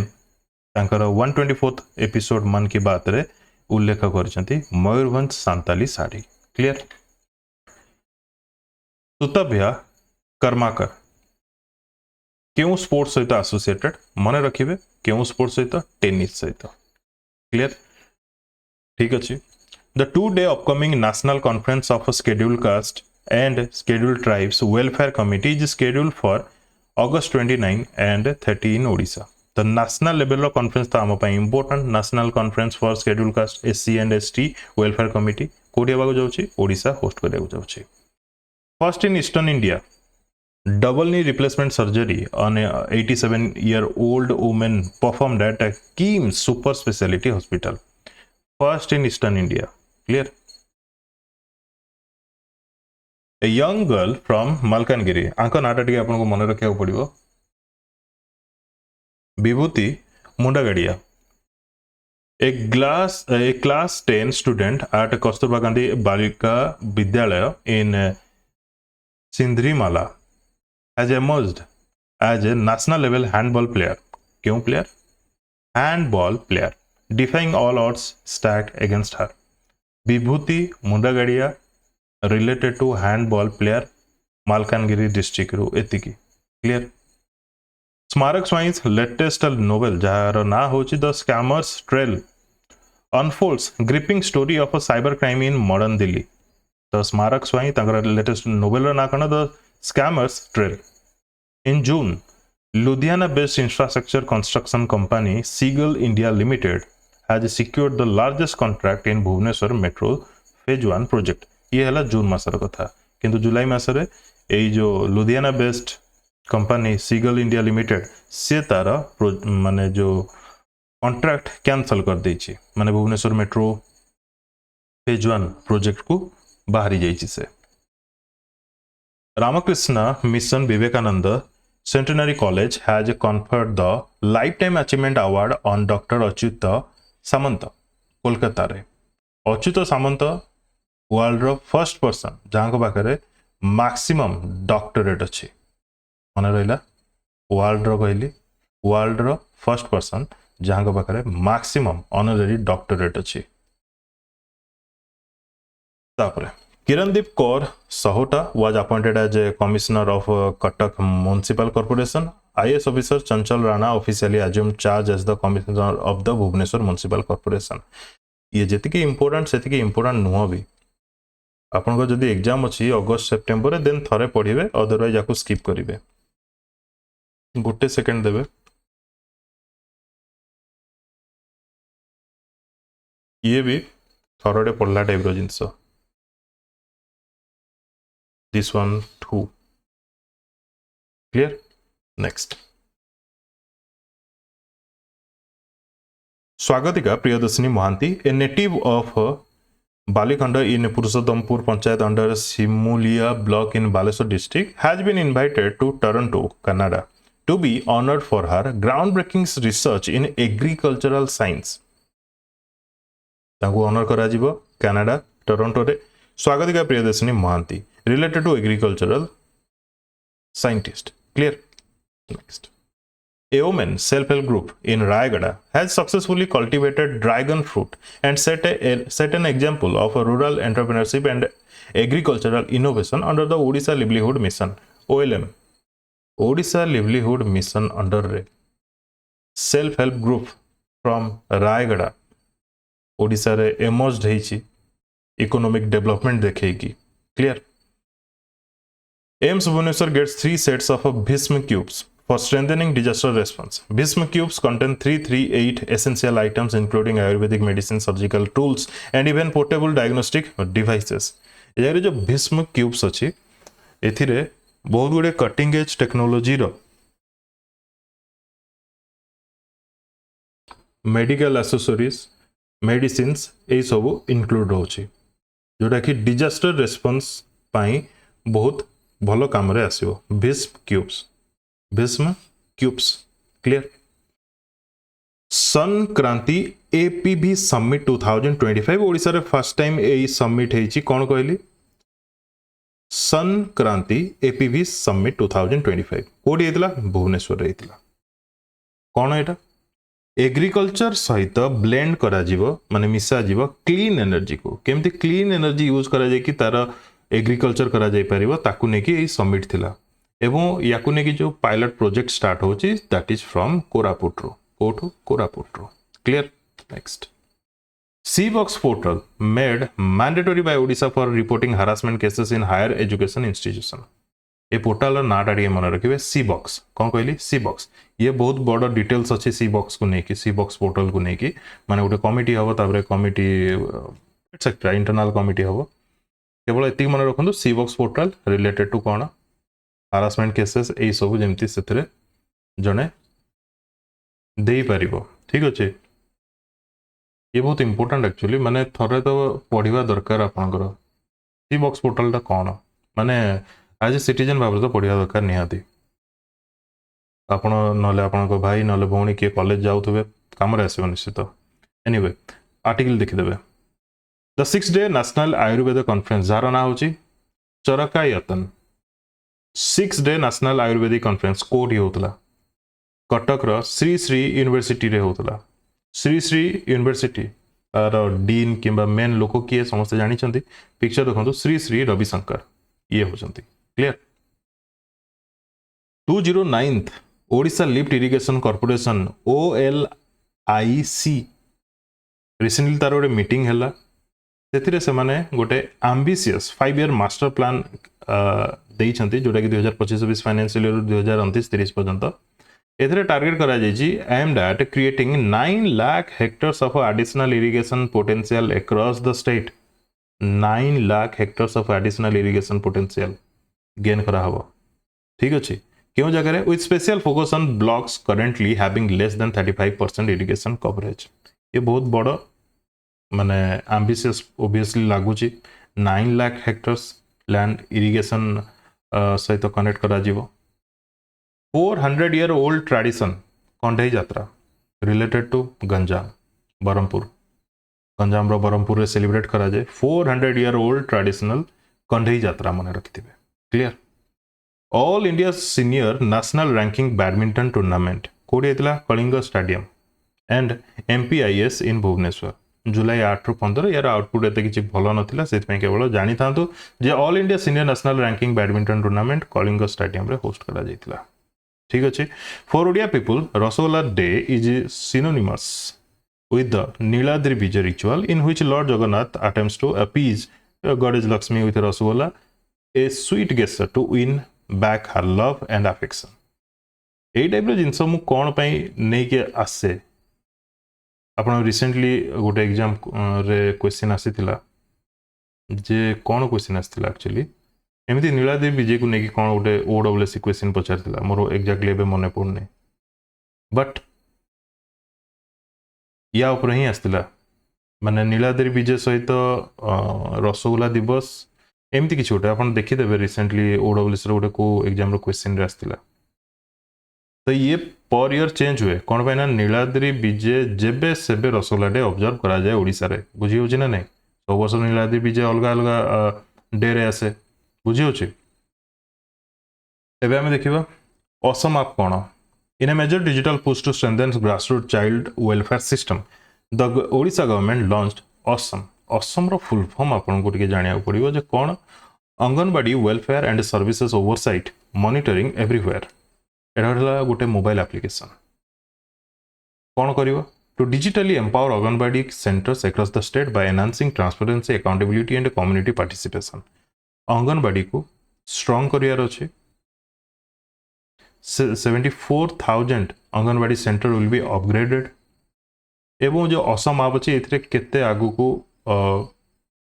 तांकर 124th एपिसोड मन की बात रे उल्लेख करछंती मयूरभंज सांताली साड़ी क्लियर सुतभ्या कर्माकर क्यों स्पोर्ट्स सहित एसोसिएटेड मन रखिबे क्यों स्पोर्ट्स सहित टेनिस सहित क्लियर ठीक अछि the 2-day upcoming national conference of scheduled caste and scheduled tribes welfare committee is scheduled for August 29 and 30 in Odisha. The national level of conference ta am pai important national conference for scheduled caste SC and ST welfare committee कोडी हेबाको जाउछि Odisha host करियाको जाउछि first in eastern India double knee replacement surgery on a 87-year-old woman performed at a KIMS super specialty hospital first in eastern India clear A young girl from Malkangiri आंक नाटा T आपन को मन रखिया पड़िबो विभूति मुंडागाड़िया a class 10 student at Kasturba Gandhi Balika Vidyalaya in Sindrimala has emerged as a national level handball player क्यों player handball player defying all odds stacked against her Vibhuti मुंडागाड़िया related to handball player Malkangiri district ru etiki clear Smarak Swain's latest novel jar na hochi the scammers trail unfolds gripping story of a cyber crime in modern Delhi the Smarak Swain tangar latest novel na kana the scammers trail in June Ludhiana based infrastructure construction company Seagull India Limited has secured the largest contract in Bhubaneswar metro phase 1 project ये है जून मासर कथा किंतु जुलाई मासरे एई जो Ludhiana based company Seagull India limited से तार माने जो कॉन्ट्रैक्ट कैंसल कर देछि माने भुवनेश्वर मेट्रो फेज 1 प्रोजेक्ट को बाहरी जाइछि से Ramakrishna mission Vivekananda centenary college has conferred the life time achievement award on doctor Achyuta Samanta Kolkata रे अच्युत सामंत वर्ल्ड रो फर्स्ट पर्सन जहां पाखे मैक्सिमम डॉक्टरेट अच्छी मन रहा वर्ल्ड रो कहली वर्ल्ड रो फर्स्ट पर्सन जहां पाखे मैक्सिमम ऑनररी डॉक्टरेट अच्छी Kirandeep Kaur Sahota was appointed as a commissioner of Cuttack municipal corporation IAS officer Chanchal Rana officially assumed charge as the commissioner of the Bhubaneswar municipal corporation ये जेतिकी इंपोर्टेंट सेतिकी इंपोर्टेंट नुह भी आपन को जदी एग्जाम अछि अगस्त सेप्टेम्बर देन थरे पढिबे अदरवाइज याकू स्किप करिवे गोटे सेकंड देबे ये भी थरडे पढला टाइप रो जिंस this one two clear next Swagatika Priyadarshini Mahanty a native of Balikhanda in Purushottampur Panchayat under Simulia block in Baleswar district has been invited to Toronto, Canada to be honored for her groundbreaking research in agricultural science. तांको honor करा जिवो Canada, Toronto रे स्वागतिका Priyadarshini Mahanti related to agricultural scientist. Clear? Next. A woman self-help group in Rayagada has successfully cultivated dragon fruit and set an example of a rural entrepreneurship and agricultural innovation under the Odisha Livelihood Mission OLM. Odisha Livelihood Mission under self-help group from Rayagada Odisha रे emerged heichi economic development देखेगी. Clear? AIMS Bhubaneswar gets 3 sets of Bhism cubes for strengthening disaster response. Bhism cubes contain 338 essential items including Ayurvedic medicine, surgical tools and even portable diagnostic devices. एजारे जो Bhism cubes अच्छी एथिरे बहुत गुड़े cutting edge technology रो medical accessories medicines ए सब include रोचे जोटा कि disaster response पाई बहुत भलो काम रे आसीबो. Bhism cubes. Clear? Sankranti APB Summit 2025 Odisha रे फर्स्ट टाइम ए समिट हेची कोन कहली संक्रांति APB Summit 2025 कोडी हेतला भुवनेश्वर रे हेतला. कोन एटा एग्रीकल्चर सहित ब्लेंड करा जीवो माने मिसा जीवो क्लीन एनर्जी को केमती क्लीन एनर्जी यूज करा जाय कि तार एग्रीकल्चर करा जाय परिबो ताकू नेकी ए समिट थिला एवं याकू नेकी जो पायलट प्रोजेक्ट स्टार्ट होची दैट इज फ्रॉम कोरापुट रो कोठो कोरापुट रो. Clear? Next. CBOX portal made mandatory by Odisha for reporting harassment cases in higher education institution. ए पोर्टाल नाटा डी मन रखिए CBOX. कौन कहली CBOX ये बहुत बड़ डिटेल्स अच्छे CBOX को लेकिन CBOX पोर्टल को लेकिन माने गोटे कमिटी हम तापर कमिटी एटसेट्रा इंटरनल कमिटी हम केवल एति मन रखु CBOX पोर्टल रिलेटेड टू कौन हारासमेंट केसेस ए सब जमती से जड़े दे पार. ठीक अच्छे ये बहुत इंपोर्टेंट एक्चुअली माने थरे तो पढ़ा दरकार आपंकर CBOX पोर्टल कौन माने एज ए सिटीजन भाव तो पढ़ा दरकार निहाती आपण नले आपण भाई नले भौणी किए कॉलेज जाऊे कम आसो निश्चित. एनीवे आर्टिकल देखीदे the 6-day national Ayurveda conference जार ना हूँ Charakayatan 6-day national ayurvedic conference कोठी होतला कटक रो श्री श्री यूनिवर्सिटी रे होतला. श्री श्री यूनिवर्सिटी तार डीन किंबा मेन लोक किए समस्त जानी पिक्चर देखो श्री श्री रविशंकर ये होचंती. Clear? 209th Odisha lift irrigation corporation OLIC recently तार गोटे मीटिंग है से माने गोटे एम्बिशियस 5-year मास्टर प्लान देइछंती जोटा कि 2025-26 फाइनेंशियल ईयर 2029-30 पर्यंत एथरे टारगेट करा जायछि aimed at creating 9 lakh hectares of additional irrigation potential across the state. 9 lakh hectares of additional irrigation potential gain करा हबो. ठीक अछि क्यों जगह with special focus on blocks currently having less than 35% irrigation coverage. ये बहुत बड़ माने एम्बिशियस ऑब्वियसली लागुची 9 लाख हेक्टर्स लैंड इरिगेशन सहित कनेक्ट करा जीवो. 400-year old tradition Kandhei Yatra related to Ganjam Berhampur Ganjam रो बरहमपुर रे सेलिब्रेट करा जाए 400-year old traditional Kandhei Yatra मन रखिथिबे. Clear? All India senior national ranking badminton tournament कोडी हेतला Kalinga stadium and MPIS in Bhubaneswar July 8 ରୁ 15 यार आउटपुट एते किछि भलो नथिला सेति केवल जानि थांतु जे all India senior national ranking badminton tournament Kalinga stadium रे होस्ट करा जायतिला. ठीक अच्छे. For Odia people rasagola day is synonymous with the Niladri Vijay ritual in which Lord Jagannath attempts to appease goddess Lakshmi with rasgulla, a sweet gesture to win back her love and affection. এই টাইপର ଜିନିଷ ମୁଁ କ'ଣ ପାଇଁ ନେଇକି ଆସେ ଆପଣ recently गोटे exam रे क्वेश्चन आसीथिला जे କ'ଣ क्वेश्चन आसीथिला एक्चुअली एमती नीलादेवी विजय को लेकिन कौन गोटे OWC क्वेश्चन पचार मोर एक्जाक्टली एबे मन पड़ने बट या ऊपर ही आसला माने नीलाद्रि विजय सहित रसगोला दिवस एमती किसी गोटे आप देखीदे रिसेंटली ओडब्ल्यूएस गोटे को एग्जाम क्वेश्चन आसला तो ये पर इयर चेंज हुए कौन पाई ना नीलाद्रि विजय जेबे सेबे रसगोला डे ऑब्जर्व करा जाए ओडिसा रे बुझी होची ना नहीं सब वर्ष नीलाद्रि विजय अलग अलग डे रे आसे बुझी होची एबे हमें देखिबा असम आप कौन in a major digital push to strengthen grassroot child welfare system the Odisha government launched Assam Assam रो फुल फॉर्म आपन को टिके जानिया पड़िबो जे कोन anganwadi welfare and services oversight monitoring everywhere एटा गोटे मोबाइल एप्लिकेशन कौन करिवो to digitally empower anganwadi centres across the state by enhancing transparency accountability and community participation anganwadi को स्ट्रांग करियार अछि 74,000 anganwadi centre will be upgraded एवं जो असम आप अच्छे ये केते आगु को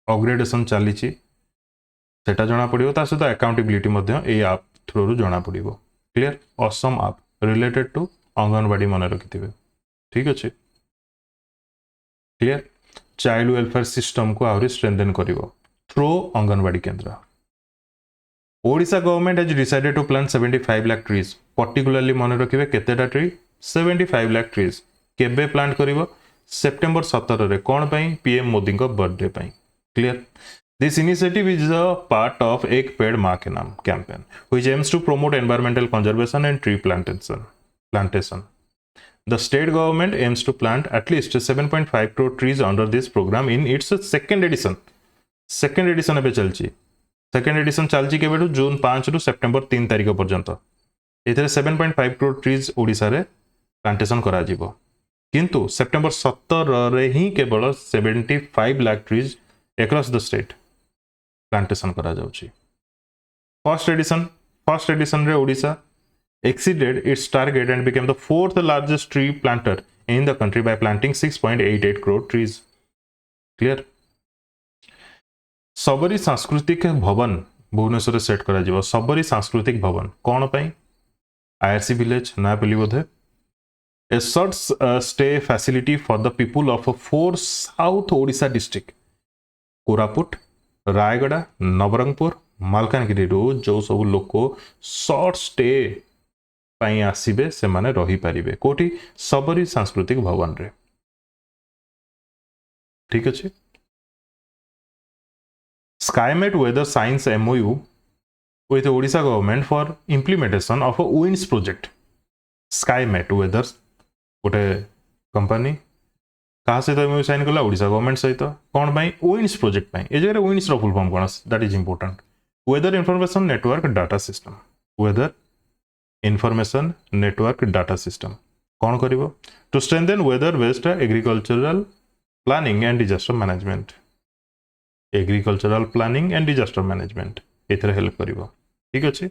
अपग्रेडेशन चली सेटा जना पड़ो ता सहित अकाउंटेबिलिटी ए आप थ्रू जना पड़ो क्लियर असम आप रिलेटेड टू अंगनवाड़ी मन रखिथे ठीक अच्छे क्लियर चाइल्ड वेलफेयर सिस्टम को आहरी स्ट्रेंथन करिवो थ्रू अंगनवाड़ी केंद्र Odisha government has decided to plant 75 lakh trees particularly मन रखिबे केतेटा ट्री 75 लाख ट्रीज केबे प्लांट करिवो सेप्टेम्बर 17 रे कोन पई पीएम मोदी को बर्थडे पई clear this initiative is a part of Ek Ped Maa Ke Naam campaign which aims to promote environmental conservation and tree plantation the state government aims to plant at least 7.5 crore trees under this program in its second edition एबे चलची second edition चलची केबेटू जून 5 रु September 3 तारिख पर्यंत एथरे 7.5 crore trees Odisha रे plantation करा जिवो किंतु September 17 रे ही केवल 75 lakh trees across the state plantation करा जाउची फर्स्ट एडिशन रे Odisha exceeded its target and became the fourth largest tree planter in the country by planting 6.88 crore trees clear सबरी सांस्कृतिक भवन भुवनेश्वर सेट करा जिवो सबरी सांस्कृतिक भवन कोन पई आईआरसी विलेज ना पेली बोधे a short stay facility for the people of 4 South Odisha district Koraput Rayagada Nabarangpur Malkangiri रो जो सब लोक शॉर्ट स्टे पाई आसीबे से माने रही पारिबे कोठी सबरी सांस्कृतिक भवन रे ठीक अछि Skymet weather science MoU with Odisha government for implementation of a winds project Skymet weather गोटे कंपनी कहा सहित एमओयू साइन कला ओडिशा गवर्नमेंट सहित कोन भाई विंड्स प्रोजेक्ट पाई ए जगह विंड्स रो फुल फॉर्म कोन that is important weather information network data system weather information network data system कौन करिवो to strengthen weather based agricultural planning and disaster management agricultural planning and disaster management एथरे help करिवो ठीक अछि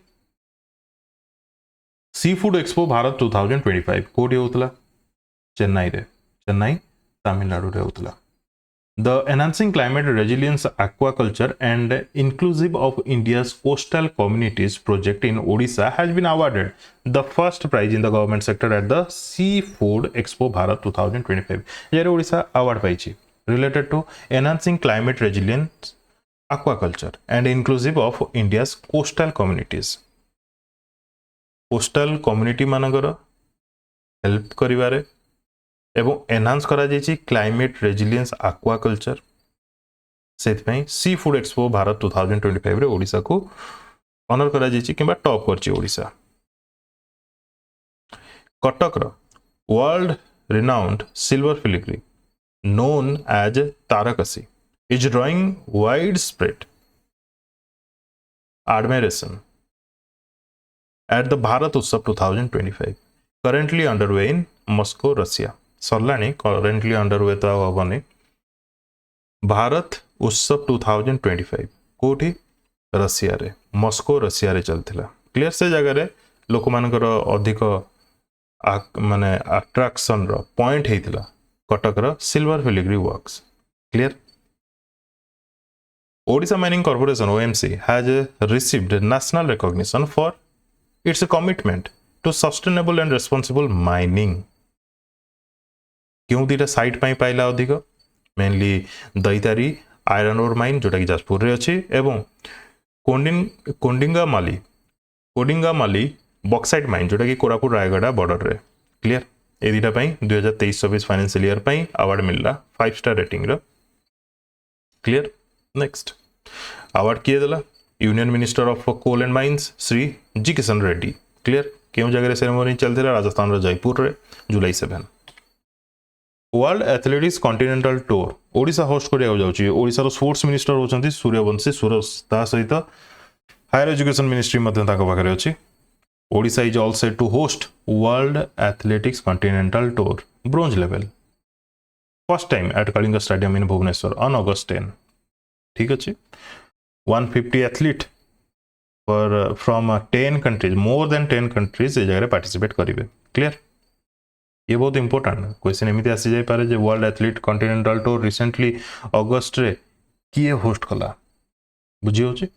sea food expo Bharat 2025 कोडी होतला चेन्नई रे चेन्नई तमिलनाडु रे होतला The Enhancing Climate Resilience Aquaculture and Inclusive of India's Coastal Communities project in Odisha has been awarded the first prize in the government sector at the Seafood Expo Bharat 2025. Here Odisha award paichi related to enhancing climate resilience aquaculture and inclusive of India's coastal communities. Coastal community managara help kariware एवं enhance करा जायछि climate resilience aquaculture सेथपई sea food expo Bharat 2025 रे ओडिसा को honour करा जायछि किबा top करछि ओडिसा कटक रो world renowned silver filigree known as tarakasi is drawing wide spread admiration at the Bharat Utsav 2025 currently underway in Moscow, Russia. सरलानी currently underway तो हेनी भारत उत्सव 2025 कोठी रशिया रे मस्को रशिया रे चलथिला क्लियर से जगह रे लोक मानकर अधिक माने अट्रैक्शन रो पॉइंट हेतिला कटक रो silver filigree works clear Odisha mining corporation OMC has received national recognition for its commitment to sustainable and responsible mining क्यों दीटा साइट पाई पाइला अधिक mainly Daitari iron ore mine जोटा कि जाजपुर रे अछि एवं कोडिंगामाली बक्साइट माइन जोटा कि कोरापुट रायगढ़ बॉर्डर रे क्लियर ए दुटा 2023-24 फाइनेंशियल ईयर अवार्ड मिलला 5 स्टार रेटिंग रो क्लियर नेक्स्ट अवार्ड किए देला union minister of coal and mines Shri G Kishan Reddy clear क्यों जगह सेरेमनी चलती राजस्थान रो जयपुर रे जुलाई 7 world athletics continental tour Odisha host करिया जाउची ओडिशा रो स्पोर्ट्स मिनिस्टर होचंती सूर्यवंशी सुरस ता सहित हायर एजुकेशन मिनिस्ट्री मध्ये ताको पाखरे अछि Odisha is all set to host world athletics continental tour bronze level first time at Kalinga stadium in Bhubaneswar on August 10 ठीक अछि 150 athlete for from 10 countries more than 10 countries ए जगह पार्टिसिपेट करिवे क्लियर ये बहुत इंपोर्टेंट क्वेश्चन एमती आसी जाई पारे जे world athlete continental tour recently अगस्त रे किए होस्ट कला बुझी होची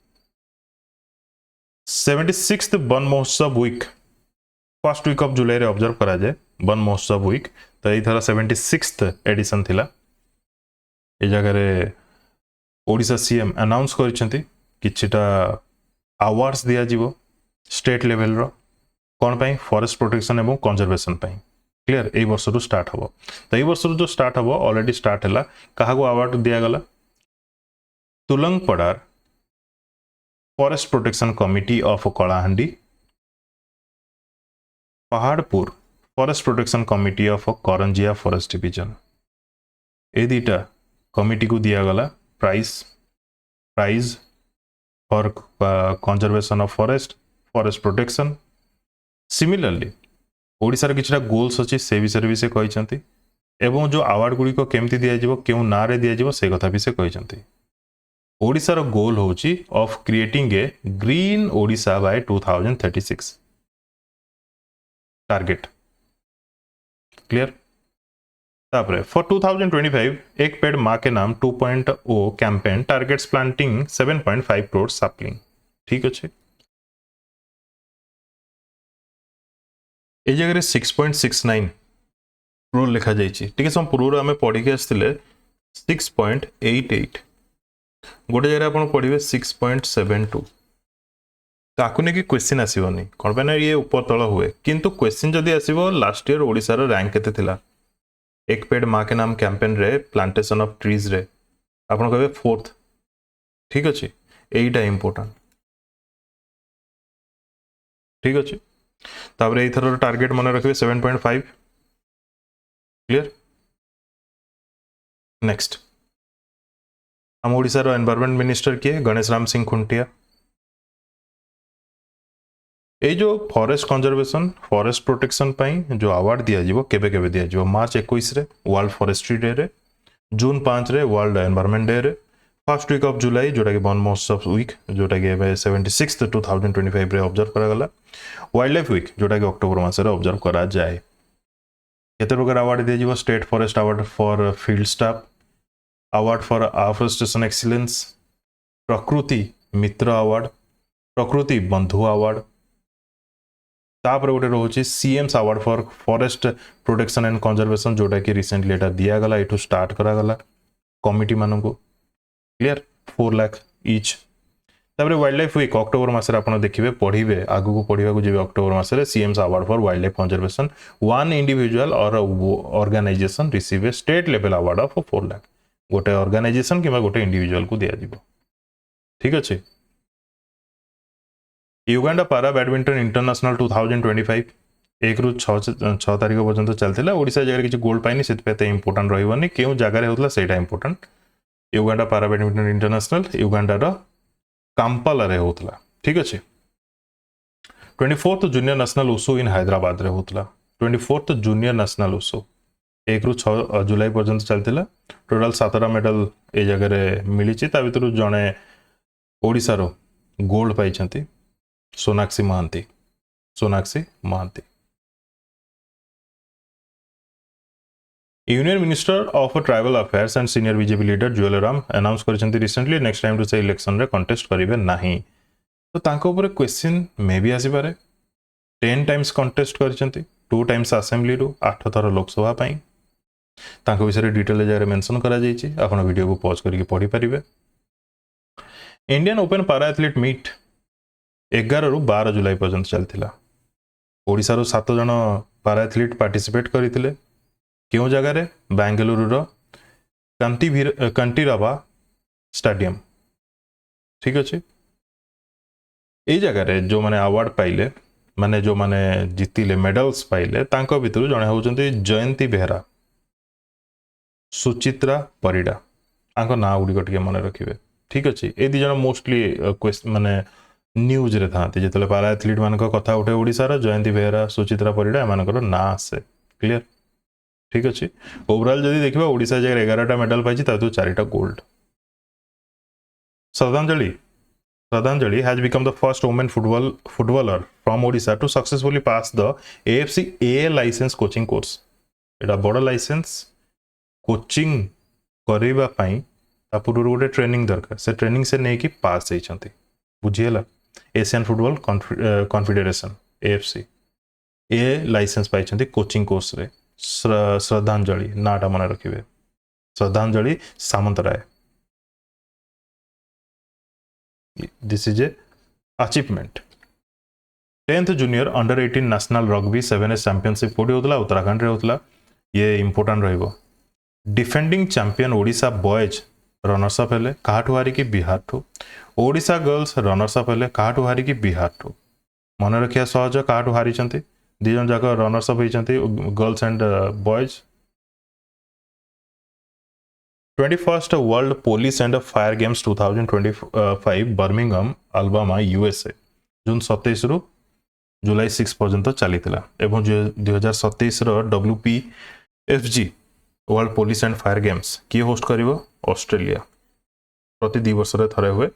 76th वन महोत्सव week first week of July रे ऑब्जर्व करा जाए वन महोत्सव वीक तो एई थरा 76th एडिशन थिला ए जगह रे ओडिशा सीएम अनाउंस करिसेंती किछटा अवार्ड्स दिया जीवो स्टेट लेवल रो कोन पई फॉरेस्ट प्रोटेक्शन एवं कंजर्वेशन पई क्लियर ए वर्ष रु स्टार्ट हबो तो ए वर्ष रु जो स्टार्ट हबो ऑलरेडी स्टार्ट हला कहा को अवार्ड दिया गला Tulangpadar forest protection committee of Kalahandi Paharpur forest protection committee of Karanjia forest division ए दीटा कमिटी को दिया गला prize for conservation of forest protection similarly Odisha रे किछटा गोल्स अछि से विषय भी से कहिसंती एवं जो अवार्ड गुडी को केमती दिया जिवो केउ ना रे दिया जिवो से कथा भी से कहिसंती ओडिशा रो गोल होची of creating a green Odisha by 2036 target clear तापरे for 2025 Ek Ped Maa Ke Naam 2.0 campaign targets planting 7.5 crore saplings ठीक अच्छे ए जगह 6.69 रूल लिखा जाइए ठीक है पूर्व आम पढ़ी आसते 6.88 गोटे जगह आप पढ़े 6.72 ताकू नहीं कि क्वेश्चन आसबनी कौन पे ना ये ऊपर तल हुए किंतु क्वेश्चन जदि आसो लास्ट ईयर ओडिशा रो रैंक केते थिला एक पेड़ मां के नाम कैंपेन रे प्लांटेशन ऑफ ट्रीज रे आपन कहबे 4th ठीक अच्छे एटा इंपोर्टेंट ठीक अच्छे तापरे एथर टारगेट मन रखिए 7.5 क्लियर नेक्स्ट हम ओडिशा रो एनवायरनमेंट मिनिस्टर किए गणेश राम सिंह खुंटिया ये जो फॉरेस्ट कंजर्वेशन फॉरेस्ट प्रोटेक्शन पाई जो अवार्ड दिया जीवो केबे केबे दिया जीवो मार्च 21 रे वर्ल्ड फॉरेस्ट्री डे रे जून 5 रे वर्ल्ड एनवायरनमेंट डे रे फर्स्ट वीक ऑफ जुलाई जोटा कि वन महोत्सव वीक जोटा कि 76th 2025 रे ऑब्जर्व करा गला वाइल्ड लाइफ वीक जोटा कि अक्टोबर मास रे ऑब्जर्व करा जाए केते प्रकार अवार्ड दिया जीवो state forest award for field staff award for afforestation excellence Prakriti Mitra award Prakriti Bandhu award तापर गोटे रोचे CM's award for forest protection and conservation जोटा कि रिसेंटली एटा दिया गला एठू स्टार्ट करा गला कमिटी माननको क्लियर 4 लाख ईच तापर वाइल्ड लाइफ वीक अक्टोबर मासरे आपण देखिबे पढिबे आगु को पढिबा को जेबे अक्टोबर मासरे CM's award for wild life conservation one individual or organisation receive a state level award of 4 lakh गोटे ऑर्गेनाइजेशन किबा गोटे इंडिविजुअल को दिया जिवो ठीक अछि युगांडा पारा बैडमिंटन इंटरनेशनल 2025 एक रु 6 तारिख पर्यंत चलता ओडिशा जगह किसी गोल्ड पाइनी से इंपोर्टेंट रही क्यों जगार होता है इंपोर्टेंट युगांडा पारा बैडमिंटन इंटरनेशनल युगांडार कांपाला रे होता ठीक अच्छे 24th जूनियर नेशनल उसो इन हैदराबाद रे होता 24th जूनियर नेशनल उसो 1 रु 6 जुलाई पर्यंत चलता टोटाल 7टा मेडल ए जगह मिली भर जड़े ओडिशार गोल्ड पाई Sonakshi Mahanty union minister of tribal affairs and senior BJP leader Jual Oram announce कर रिसेंटली नेक्स्ट टाइम टू से इलेक्शन रे कंटेस्ट करेंगे नहीं तो तांको ऊपर क्वेश्चन मे भी आसी पारे 10 टाइम्स कंटेस्ट कर 2 टाइम्स असेंबली रु 8 थर लोकसभा पाई तांको विषय डिटेल जगह मेंशन करा जायछि आपण वीडियो को पॉज करके पढ़ी पारिबे। इंडियन ओपन पारा एथलीट मीट 11 रु 12 जुलाई पर्यंत चलथिला। ओडिसा रो 7 जन पारा एथलीट पार्टिसिपेट करथिले। केउ जगह रे बेंगलुरु रो कंटीरावा स्टेडियम। ठीक अछि। ए जगह रे जो माने अवार्ड पाइले माने जो माने जितिले मेडल्स पाइले तांको भितरु जणे होउचंती जयंती बेहरा, सुचित्रा परिडा। आंको ना गुडी को मन रखिबे। ठीक अछि। ए दि जण मोस्टली क्वेश्चन माने न्यूज रे थांती जेतले पारा एथलीट मानक कथा उठे ओडिसा रो जयंती बेहरा, सुचित्रा परिडा मानकर ना आसे। क्लियर। ठीक अछि। ओवरऑल जदी देखिबा ओडिसा जगह 11टा मेडल पाइछि तातु 4टा gold. Shraddhanjali has become the first woman footballer from Odisha to successfully pass the AFC A license coaching course. एटा बड़ लाइसेंस कोचिंग करबा पई तापुर गोटे ट्रेनिंग दरकार से ट्रेनिंग से नहीं कि पास होइछंती बुझिएला। एशियन फुटबॉल कॉन्फेडरेशन AFC ए लाइसेंस पाइछंती कोचिंग कोर्स रे। श्रद्धांजलि नाटा मन रखिबे। श्रद्धांजलि Samantaray. This is a achievement. 10th junior under 18 national rugby 7s championship कोडी होतला उत्तराखंड रे होतला। ये इंपोर्टेंट रहइबो। Defending champion Odisha boys runners up हेले काहाठु हारी की बिहार ठु। ओडिशा गर्ल्स रनर्स अप हेले काहाठु हारी की बिहार ठु। मन रखिया सहज काहाठु हारी चंती दी जन जाक रनर्स अप होइचंती girls and boys. 21st world police and fire games 2025 Birmingham Alabama USA जून 27 रु जुलाई 6 पर्यंत चलीथिला एवं 2027 रो WPFG world police and fire games किए होस्ट करिवो ऑस्ट्रेलिया। प्रति 2 वर्ष रे थरे हुए।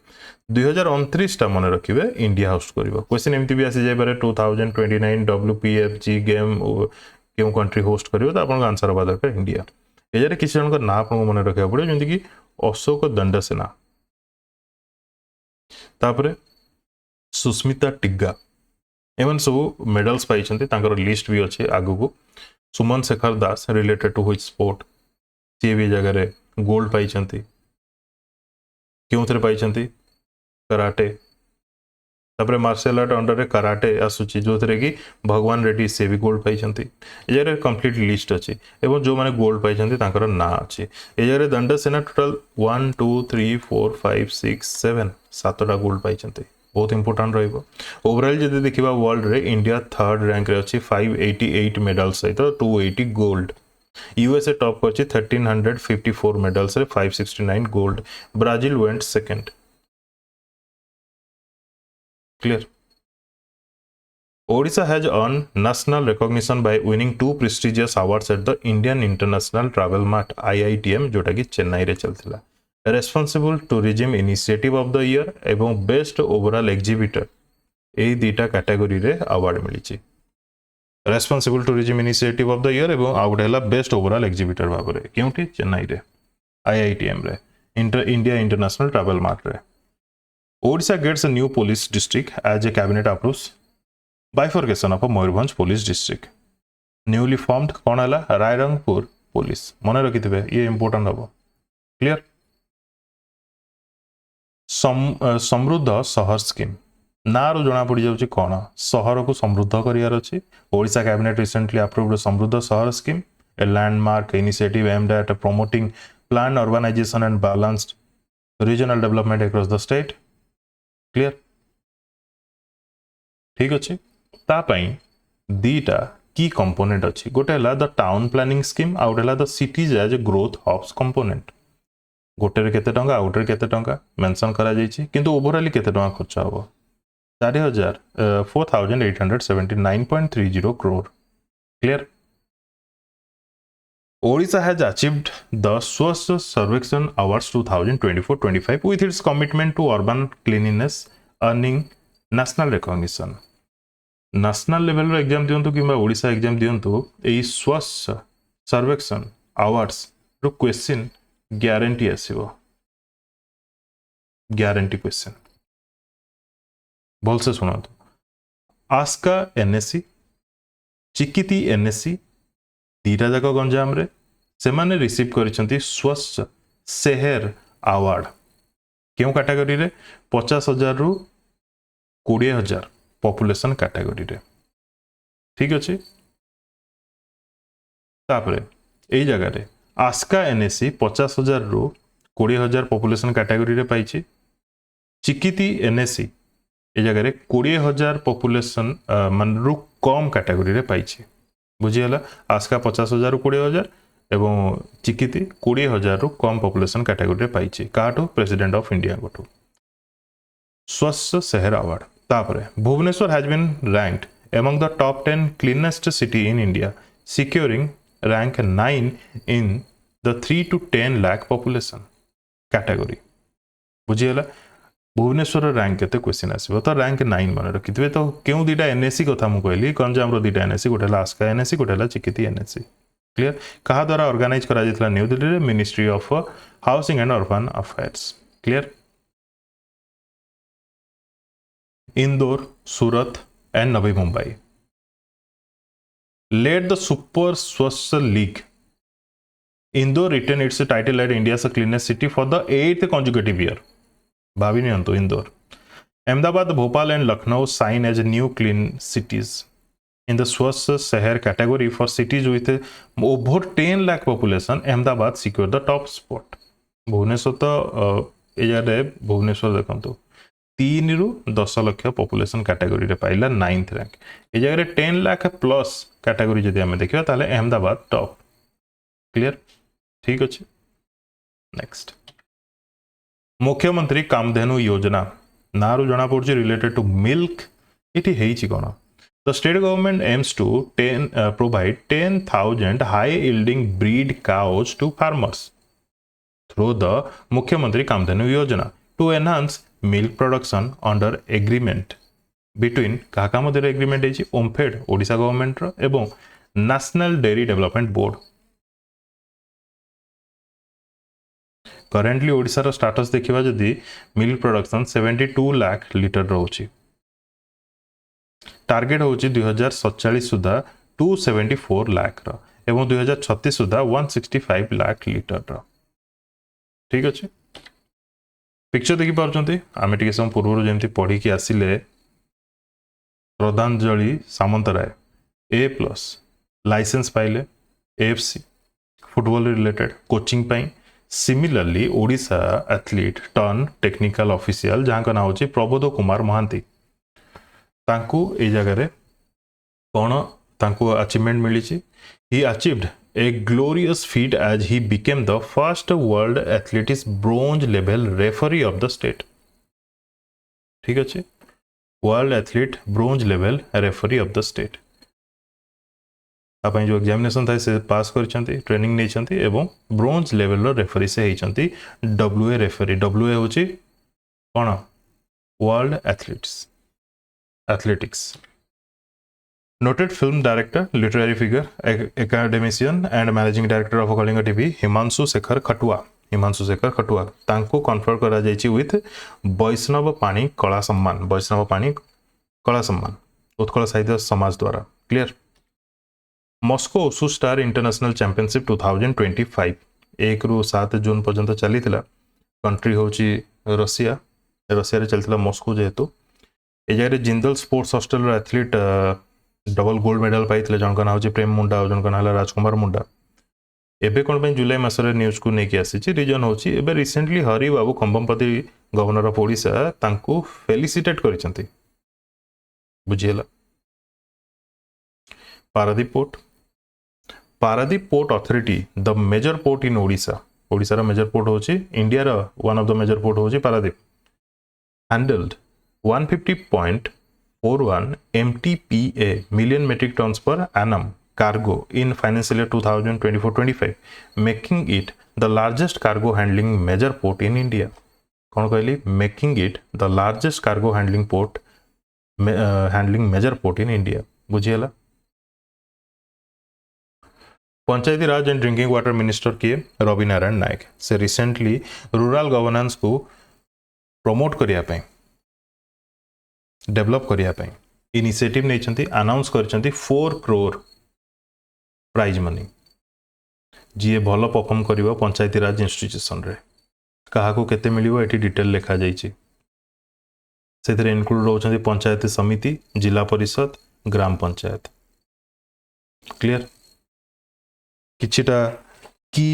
2029 टा मन रखिबे इंडिया होस्ट करिवो। क्वेश्चन एमती भी आसी जाय पारे 2029 WPFG गेम केउ कंट्री होस्ट करिवो त आपन आंसर बा दरकार इंडिया। एजारे किसी जन ना आपको मन रखा पड़े जमी कि अशोक दंडसेना तापरे सुस्मिता टिग्गा एमन सब मेडल्स पाइछंती तांकर लिस्ट भी अच्छे आगु को। सुमन शेखर दास रिलेटेड टू व्हिच स्पोर्ट सी भी जगह रे गोल्ड पाइछंती क्योंथरे पाइछंती कराटे। तापरे मार्शल आर्ट अंडर रे कराटे आसुची जो थरे कि भगवान रेड्डी से भी गोल्ड पाइछंती। एजारे कंप्लीट लिस्ट अछि एवं जो माने गोल्ड पाइछंती तांकर ना अछि। एजारे दंडसेना टोटल 1 2 3 4 5 6 7 सातटा गोल्ड पाइछंती। बहुत इंपोर्टेंट रहइबो। ओवरऑल जदि देखिबा वर्ल्ड रे इंडिया थर्ड रैंक रे अछि 588 मेडल्स सहित 280 गोल्ड। यूएसए टॉप करछि 1354 मेडल्स रे 569 gold. Brazil went second. Clear. Odisha has earned national recognition by winning 2 prestigious awards at the Indian International Travel Mart IITM जोटा कि चेन्नई रे चलथिला। Responsible Tourism Initiative of the Year एवं Best Overall Exhibitor ए दीटा category रे award मिलिछि। Responsible Tourism Initiative of the Year एवं आउट हैला Best Overall Exhibitor भाबरे केउठी चेन्नई रे IITM रे इंडिया इंटरनेशनल ट्रैवल मार्ट रे। Odisha gets a new police district as a cabinet approves bifurcation of a Mayurbhanj police district. Newly formed कौन है रायरंगपुर पुलिस मन रखिथिबे ये इंपोर्टेंट हबो। क्लियर। समृद्ध शहर स्कीम ना रो जना पड़ी जाउची कोन शहर को समृद्ध करियार अछि। ओडिशा कैबिनेट रिसेंटली अप्रूव्ड समृद्ध शहर scheme a landmark initiative aimed at promoting planned urbanization and balanced regional development across the state. Clear. ठीक अच्छे। तापाई दीटा की कंपोनेंट अच्छी गोटे हला द टाउन प्लानिंग स्कीम आउट हला the cities as a growth hubs component. गोटे रे केते टंका आउट रे केते टंका मेंशन करा जायछि किंतु ओवरऑल केते टंका खर्च हबो 4879.30 crore। Clear. Odisha has achieved the Swachh Sarvekshan Awards 2024-25 with its commitment to urban cleanliness, earning national recognition. National level row exam दियंतु किबा Odisha exam दियंतु एई स्वच्छ सर्वेक्षण अवार्ड्स रो क्वेश्चन गारंटी आसीबो। गारंटी क्वेश्चन भल से सुनंतु। आस्का NSC चिकिति NSC दीटा जाक गंजाम रे से माने रिसीव करिसेंती स्वच्छ Shahar award क्यों कैटेगरी रे 50,000 रु 20,000 पॉपुलेशन कैटेगरी रे ठीक अछि तापरे एई जगह रे आस्का एनएससी 50,000 रु 20,000 पॉपुलेशन कैटेगरी रे पाइछि चिकिति एनएससी ए जगह रे 20,000 पॉपुलेशन मान रु कम कैटेगरी रे पाइछि बुझियला आस्का 50,000 रु 20,000 एवं चिकिति 20,000 रु कम पॉपुलेशन कैटेगरी रे पाइछि काटो प्रेसिडेंट ऑफ इंडिया गोटो स्वच्छ शहर अवार्ड तापरे Bhubaneswar has been ranked among the top 10 cleanest city in India securing rank 9 in the 3 to 10 lakh population category बुझियला भुवनेश्वर रैंक केते क्वेश्चन आसीबो तो रैंक 9 माने रखितबे तो केउ दीटा एनएससी कथा मु कहली कोन जे हमरो दीटा एनएससी गोटेला आस्का एनएससी गोटेला चिकिति एनएससी क्लियर कहा द्वारा ऑर्गेनाइज करा जितला न्यू दिल्ली रे ministry of housing and urban affairs clear Indore Surat and Navi Mumbai led the Super Swachh League. Indore retained its title as India's cleanest city for the 8th consecutive year. भाभी नहीं तो Indore Ahmedabad, Bhopal and Lucknow sign as new clean cities in the Swachh Shahar category for cities with over 10 lakh population. Ahmedabad secured the top spot. Bhubaneswar तो एजारे भुवनेश्वर देखंतु 3 रु 10 lakh population category रे पाइला 9th rank A जगह रे 10 lakh plus category जदि हम देखियो ताले अहमदाबाद टॉप क्लियर ठीक अछि नेक्स्ट मुख्यमंत्री कामधेनु योजना नारु जणा पड़छि रिलेटेड टू मिल्क इति हेछि कोन the state government aims to provide 10,000 high yielding breed cows to farmers through the Mukhyamantri Kamadhenu Yojana to enhance milk production under agreement between काका मध्य एग्रीमेंट है ओमफेड ओडिशा गवर्नमेंट रो एवं national dairy development board currently Odisha रो status देखिबा जदी मिल्क प्रोडक्शन 72 लाख लीटर रहउची target होची 2047 सुधा 274 लाख रो एवं 2036 सुधा 165 लाख लीटर रो ठीक अछि पिक्चर देखि पारछंती आमे टिके सम पूर्व जेमती पढी कि आसिले श्रद्धांजलि सामंतराय A+ लाइसेंस पाइले AFC फुटबॉल रिलेटेड कोचिंग पाई similarly Odisha athlete turn technical official जहां का नाम होची प्रबोध कुमार महांती तांकू ए जगह रे कोन तांकू अचीवमेंट मिली छी ही achieved a glorious feat as he became the first world athletics bronze level referee of the state ठीक अछि world athlete bronze level referee of the state आपण जो एग्जामिनेशन था से पास करछंती ट्रेनिंग नै छंती एवं ब्रोंज लेवल रो रेफरी से हेचंती डब्ल्यूए रेफरी डब्ल्यूए होची कोन world athletics Noted film director, literary figure, academician and managing director of Kalinga TV, Himanshu Shekhar Khatua तांको कन्फर करा जायछि विथ वैष्णव पाणी कला सम्मान उत्कल साहित्य समाज द्वारा clear Moscow wushu star international championship 2025 1 रु 7 जून पर्यंत चलीथिला कंट्री होची रशिया रे चलथिला मॉस्को जेहेतु ए जारे जिंदल स्पोर्ट्स हॉस्टल रो एथलीट डबल गोल्ड मेडल पाइथिले जनका ना होची प्रेम मुंडा और जनका नाला राजकुमार मुंडा एबे कोन पे जुलाई मासरे न्यूज को नेकी आसी रीजन होची एबे recently Hari Babu Kambhampati governor of Odisha तांको फेलिसिटेट करिसंती बुझियला Paradip port authority the major port in Odisha रा मेजर पोर्ट होची इंडिया रा one of the major port होची Paradip handled 150.41 MTPA million metric tons per annum cargo in financial year 2024-25 making it the largest cargo handling major port in India कौन कहली making it the largest cargo handling major port in India बुझियला Panchayati Raj and drinking water minister किए रवि नारायण नायक से recently rural governance को promote करिया पई develop करिया पई इनिशिएटिव नै छंती अनाउंस करछंती 4 crore प्राइज मनी जी भल परफॉर्म करिवो पंचायती राज इंस्टीट्यूशन रे काहाको केते मिलिवो एठी डिटेल लिखा जाइछि सेथरे इनक्लूड रहउछन्ती पंचायत समिति जिला परिषद ग्राम पंचायत क्लियर किछिटा की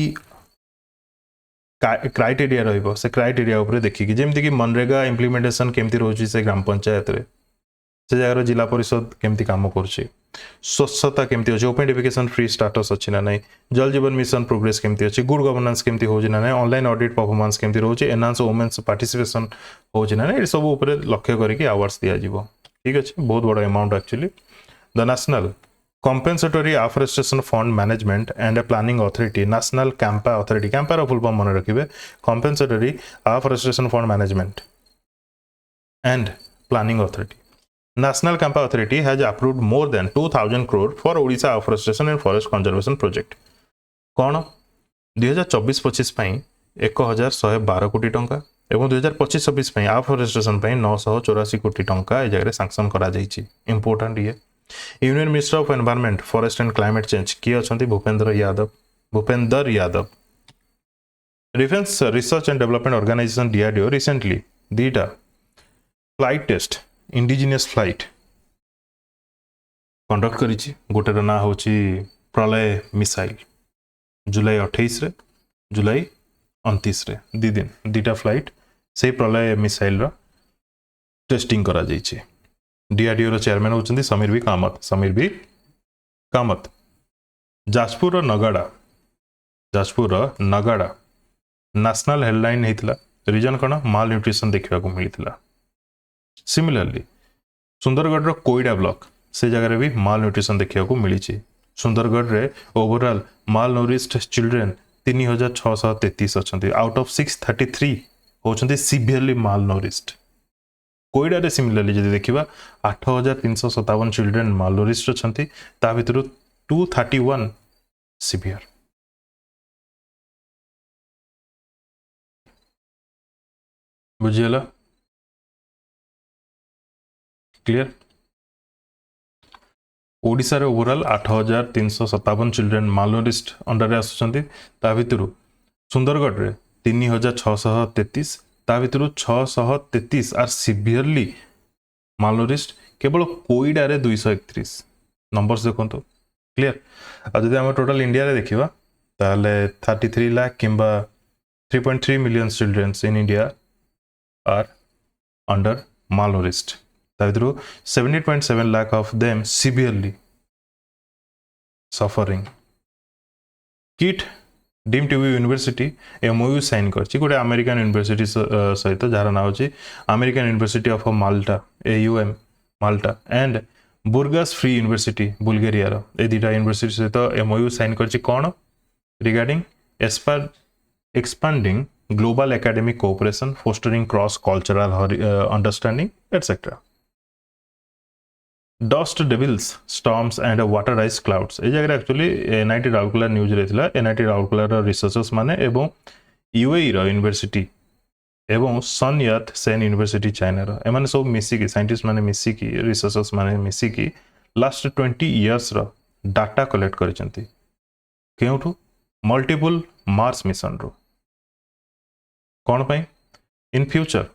क्राइटेरिया रहिबो से क्राइटेरिया ऊपर देखिकी जेमति कि मनरेगा इम्प्लीमेंटेशन केमति रहउछि से ग्राम पंचायत रे से जगह जिला परिषद केमती काम करुछि स्वच्छता केमती अछि ओपन डेफिकेशन फ्री स्टेटस अछि ना नै जल जीवन मिशन प्रोग्रेस केमती अछि गुड गवर्नेंस केमती होछि ना नै ऑनलाइन ऑडिट परफॉर्मेंस केमती रहउछि एनहांस वुमेन्स पार्टिसिपेशन होछि ना नै ए सब ऊपर लक्ष्य करिकि अवार्ड्स दिया जिवो ठीक अछि बहुत बड़ amount actually the national compensatory afforestation fund management and a planning authority national campa authority campa row full form मन रखिबे compensatory afforestation fund management and planning authority national campa authority has approved more than 2000 crore for odisha afforestation and forest conservation project कोन 2024-25 पई 1112 कोटी टंका एवं 2025-26 पई afforestation पई 984 कोटी टंका ए जगह सैंक्शन करा जाईची इंपोर्टेंट ये union minister of environment forest and climate change किए अछंती Bhupender Yadav defence research and development organisation DRDO recently दीटा flight test indigenous flight conduct करिछि गोटे ना होछि प्रलय मिसाइल जुलाई 28 रे जुलाई 29 रे दी दिन दीटा फ्लाइट से प्रलय मिसाइल रो टेस्टिंग करा जाइछि डीआरडीओ रो चेयरमैन होचंदी समीर बी कामत जाजपुर नगाड़ा नेशनल हेडलाइन हेतिला रीजन कोन माल न्यूट्रिशन देखिबा को मिलितिला सिमिलरली सुंदरगढ़ रो कोइडा ब्लॉक से जगह रे भी माल न्यूट्रिशन देखिबा को मिलिछि सुंदरगढ़ रे ओवरऑल माल नोरिस्ड चिल्ड्रन 3633 अछंती आउट ऑफ 633 होचंती सीवियरली माल नोरिस्ड कोइडा रे सिमिलरली जदि देखिबा 8357 चिल्ड्रन मालनोरिस्ड अछंती ता भितरु 231 सीवियर बुझियला क्लियर ओडिसा रे ओवरऑल 8357 चिल्ड्रन मालनोरिस्ड अंडर रे आछंती ता भितरु सुंदरगढ़ रे 3633 ता भितरु 633 आर सीवियरली मालनोरिस्ड केवल कोइडा रे 231 नंबर्स देखंतो क्लियर आ जदि हम टोटल इंडिया रे देखिबा ताले 33 लाख किंबा 3.3 million childrens in India are under malnourished ता भितरु 78.7 lakh of them severely suffering KIIT deemed to be university MOU sign करछि गोटे अमेरिकन यूनिवर्सिटी सहित जार ना होछि American university of Malta AUM Malta and Burgas free university Bulgaria रो ए दिटा यूनिवर्सिटी सहित एमओयू साइन करछि कोन regarding expanding global academic cooperation fostering cross cultural understanding etcetera dust devils storms and water rise clouds ए जगह actually NIT Rourkela news रे थिला NIT Rourkela रो researchers माने एवं यूएई रो यूनिवर्सिटी एवं सन यात सेन यूनिवर्सिटी चाइना रो एमाने सब मिसी की साइंटिस्ट माने मिसी की रिसर्चर्स माने मिसी की लास्ट 20 इयर्स रो डाटा कलेक्ट करिसंती केउठु मल्टीपल मार्स मिशन रो कोन पई इन फ्यूचर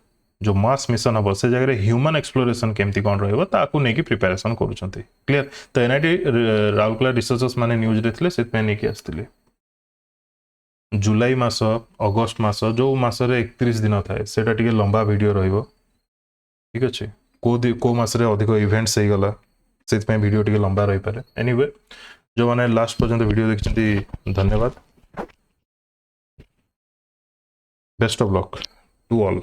जो मार्स मिशन हम से जगह ह्यूमन एक्सप्लोरेशन केमती कौन रहिबो ताकू नेकी प्रिपरेशन करूछंती क्लियर तो एनआईटी राउरकेला रिसर्चर्स माने न्यूज रे थिले सेत पे नेकी आस्थिले जुलाई मास अगस्त मास जो मास रे 31 दिन थाए सेटा टिके लंबा वीडियो रहिबो ठीक अछि को मास रे अधिक इवेंट्स हे गला सेत पे वीडियो टिके लंबा रहि पारे एनीवे जो माने लास्ट पर्यंत वीडियो देखछंती धन्यवाद best of luck to all